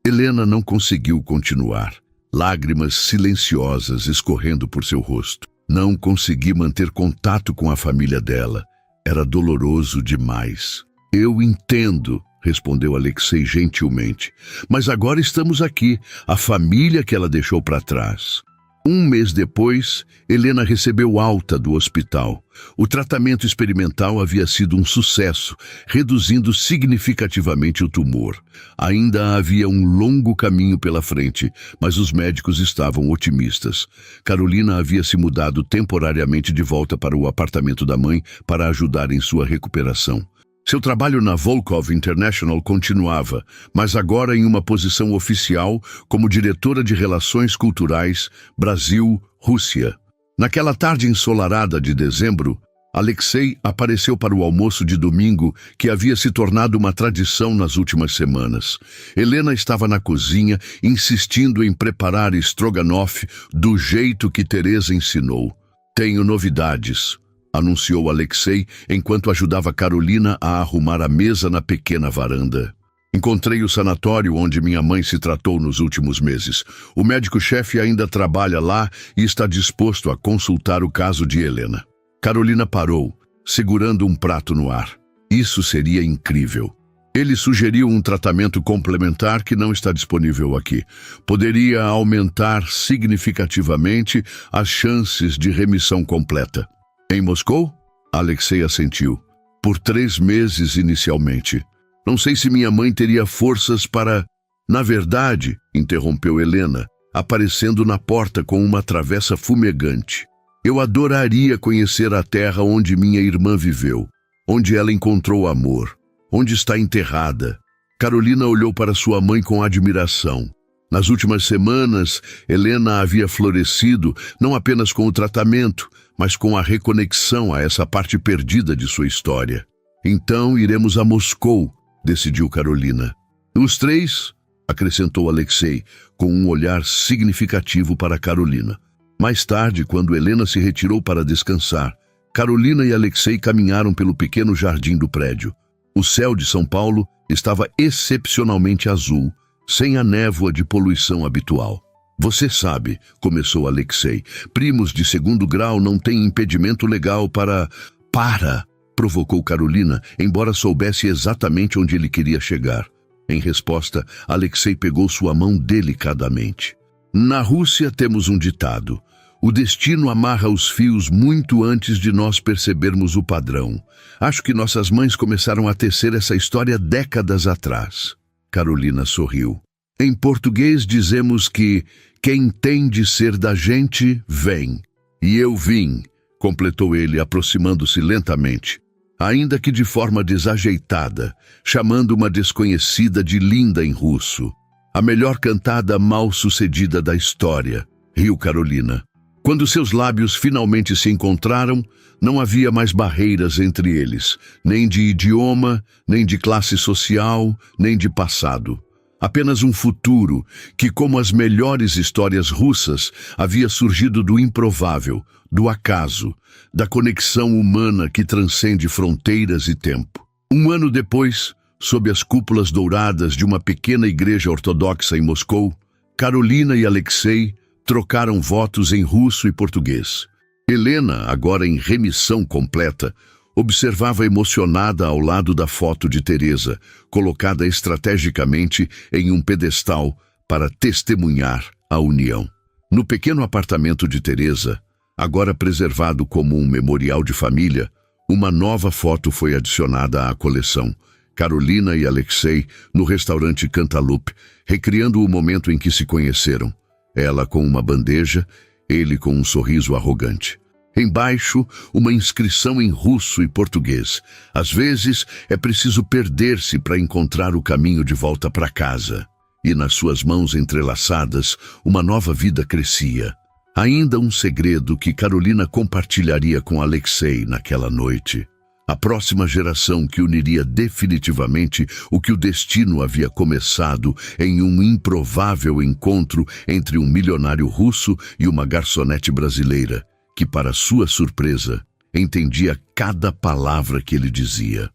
Helena não conseguiu continuar. Lágrimas silenciosas escorrendo por seu rosto. "Não consegui manter contato com a família dela. Era doloroso demais." "Eu entendo", respondeu Alexei gentilmente. "Mas agora estamos aqui, a família que ela deixou para trás." 1 mês depois, Helena recebeu alta do hospital. O tratamento experimental havia sido um sucesso, reduzindo significativamente o tumor. Ainda havia um longo caminho pela frente, mas os médicos estavam otimistas. Carolina havia se mudado temporariamente de volta para o apartamento da mãe para ajudar em sua recuperação. Seu trabalho na Volkov International continuava, mas agora em uma posição oficial como diretora de Relações Culturais Brasil-Rússia. Naquela tarde ensolarada de dezembro, Alexei apareceu para o almoço de domingo que havia se tornado uma tradição nas últimas semanas. Helena estava na cozinha, insistindo em preparar estrogonofe do jeito que Teresa ensinou. "Tenho novidades", anunciou Alexei enquanto ajudava Carolina a arrumar a mesa na pequena varanda. "Encontrei o sanatório onde minha mãe se tratou nos últimos meses. O médico-chefe ainda trabalha lá e está disposto a consultar o caso de Helena." Carolina parou, segurando um prato no ar. "Isso seria incrível." Ele sugeriu um tratamento complementar que não está disponível aqui. Poderia aumentar significativamente as chances de remissão completa. "Em Moscou?" Alexei assentiu. "Por 3 meses inicialmente. Não sei se minha mãe teria forças para..." "Na verdade", interrompeu Helena, aparecendo na porta com uma travessa fumegante. "Eu adoraria conhecer a terra onde minha irmã viveu, onde ela encontrou amor, onde está enterrada." Carolina olhou para sua mãe com admiração. Nas últimas semanas, Helena havia florescido não apenas com o tratamento, mas com a reconexão a essa parte perdida de sua história. "Então iremos a Moscou", decidiu Carolina. "Os 3", acrescentou Alexei, com um olhar significativo para Carolina. Mais tarde, quando Helena se retirou para descansar, Carolina e Alexei caminharam pelo pequeno jardim do prédio. O céu de São Paulo estava excepcionalmente azul, sem a névoa de poluição habitual. "Você sabe", começou Alexei, "primos de 2º grau não têm impedimento legal para..." "Para!", provocou Carolina, embora soubesse exatamente onde ele queria chegar. Em resposta, Alexei pegou sua mão delicadamente. "Na Rússia temos um ditado: o destino amarra os fios muito antes de nós percebermos o padrão. Acho que nossas mães começaram a tecer essa história décadas atrás." Carolina sorriu. "Em português dizemos que quem tem de ser da gente, vem. E eu vim", completou ele, aproximando-se lentamente. ainda que de forma desajeitada, chamando uma desconhecida de linda em russo. A melhor cantada mal-sucedida da história, riu Carolina. Quando seus lábios finalmente se encontraram, não havia mais barreiras entre eles, nem de idioma, nem de classe social, nem de passado. Apenas um futuro que, como as melhores histórias russas, havia surgido do improvável, do acaso, da conexão humana que transcende fronteiras e tempo. Um ano depois, sob as cúpulas douradas de uma pequena igreja ortodoxa em Moscou, Carolina e Alexei trocaram votos em russo e português. Helena, agora em remissão completa, observava emocionada ao lado da foto de Teresa, colocada estrategicamente em um pedestal para testemunhar a união. No pequeno apartamento de Teresa, agora preservado como um memorial de família, uma nova foto foi adicionada à coleção. Carolina e Alexei no restaurante Cantaloupe, recriando o momento em que se conheceram. Ela com uma bandeja, ele com um sorriso arrogante. Embaixo, uma inscrição em russo e português. Às vezes, é preciso perder-se para encontrar o caminho de volta para casa. E nas suas mãos entrelaçadas, uma nova vida crescia. Ainda um segredo que Carolina compartilharia com Alexei naquela noite. A próxima geração que uniria definitivamente o que o destino havia começado em um improvável encontro entre um milionário russo e uma garçonete brasileira, que, para sua surpresa, entendia cada palavra que ele dizia.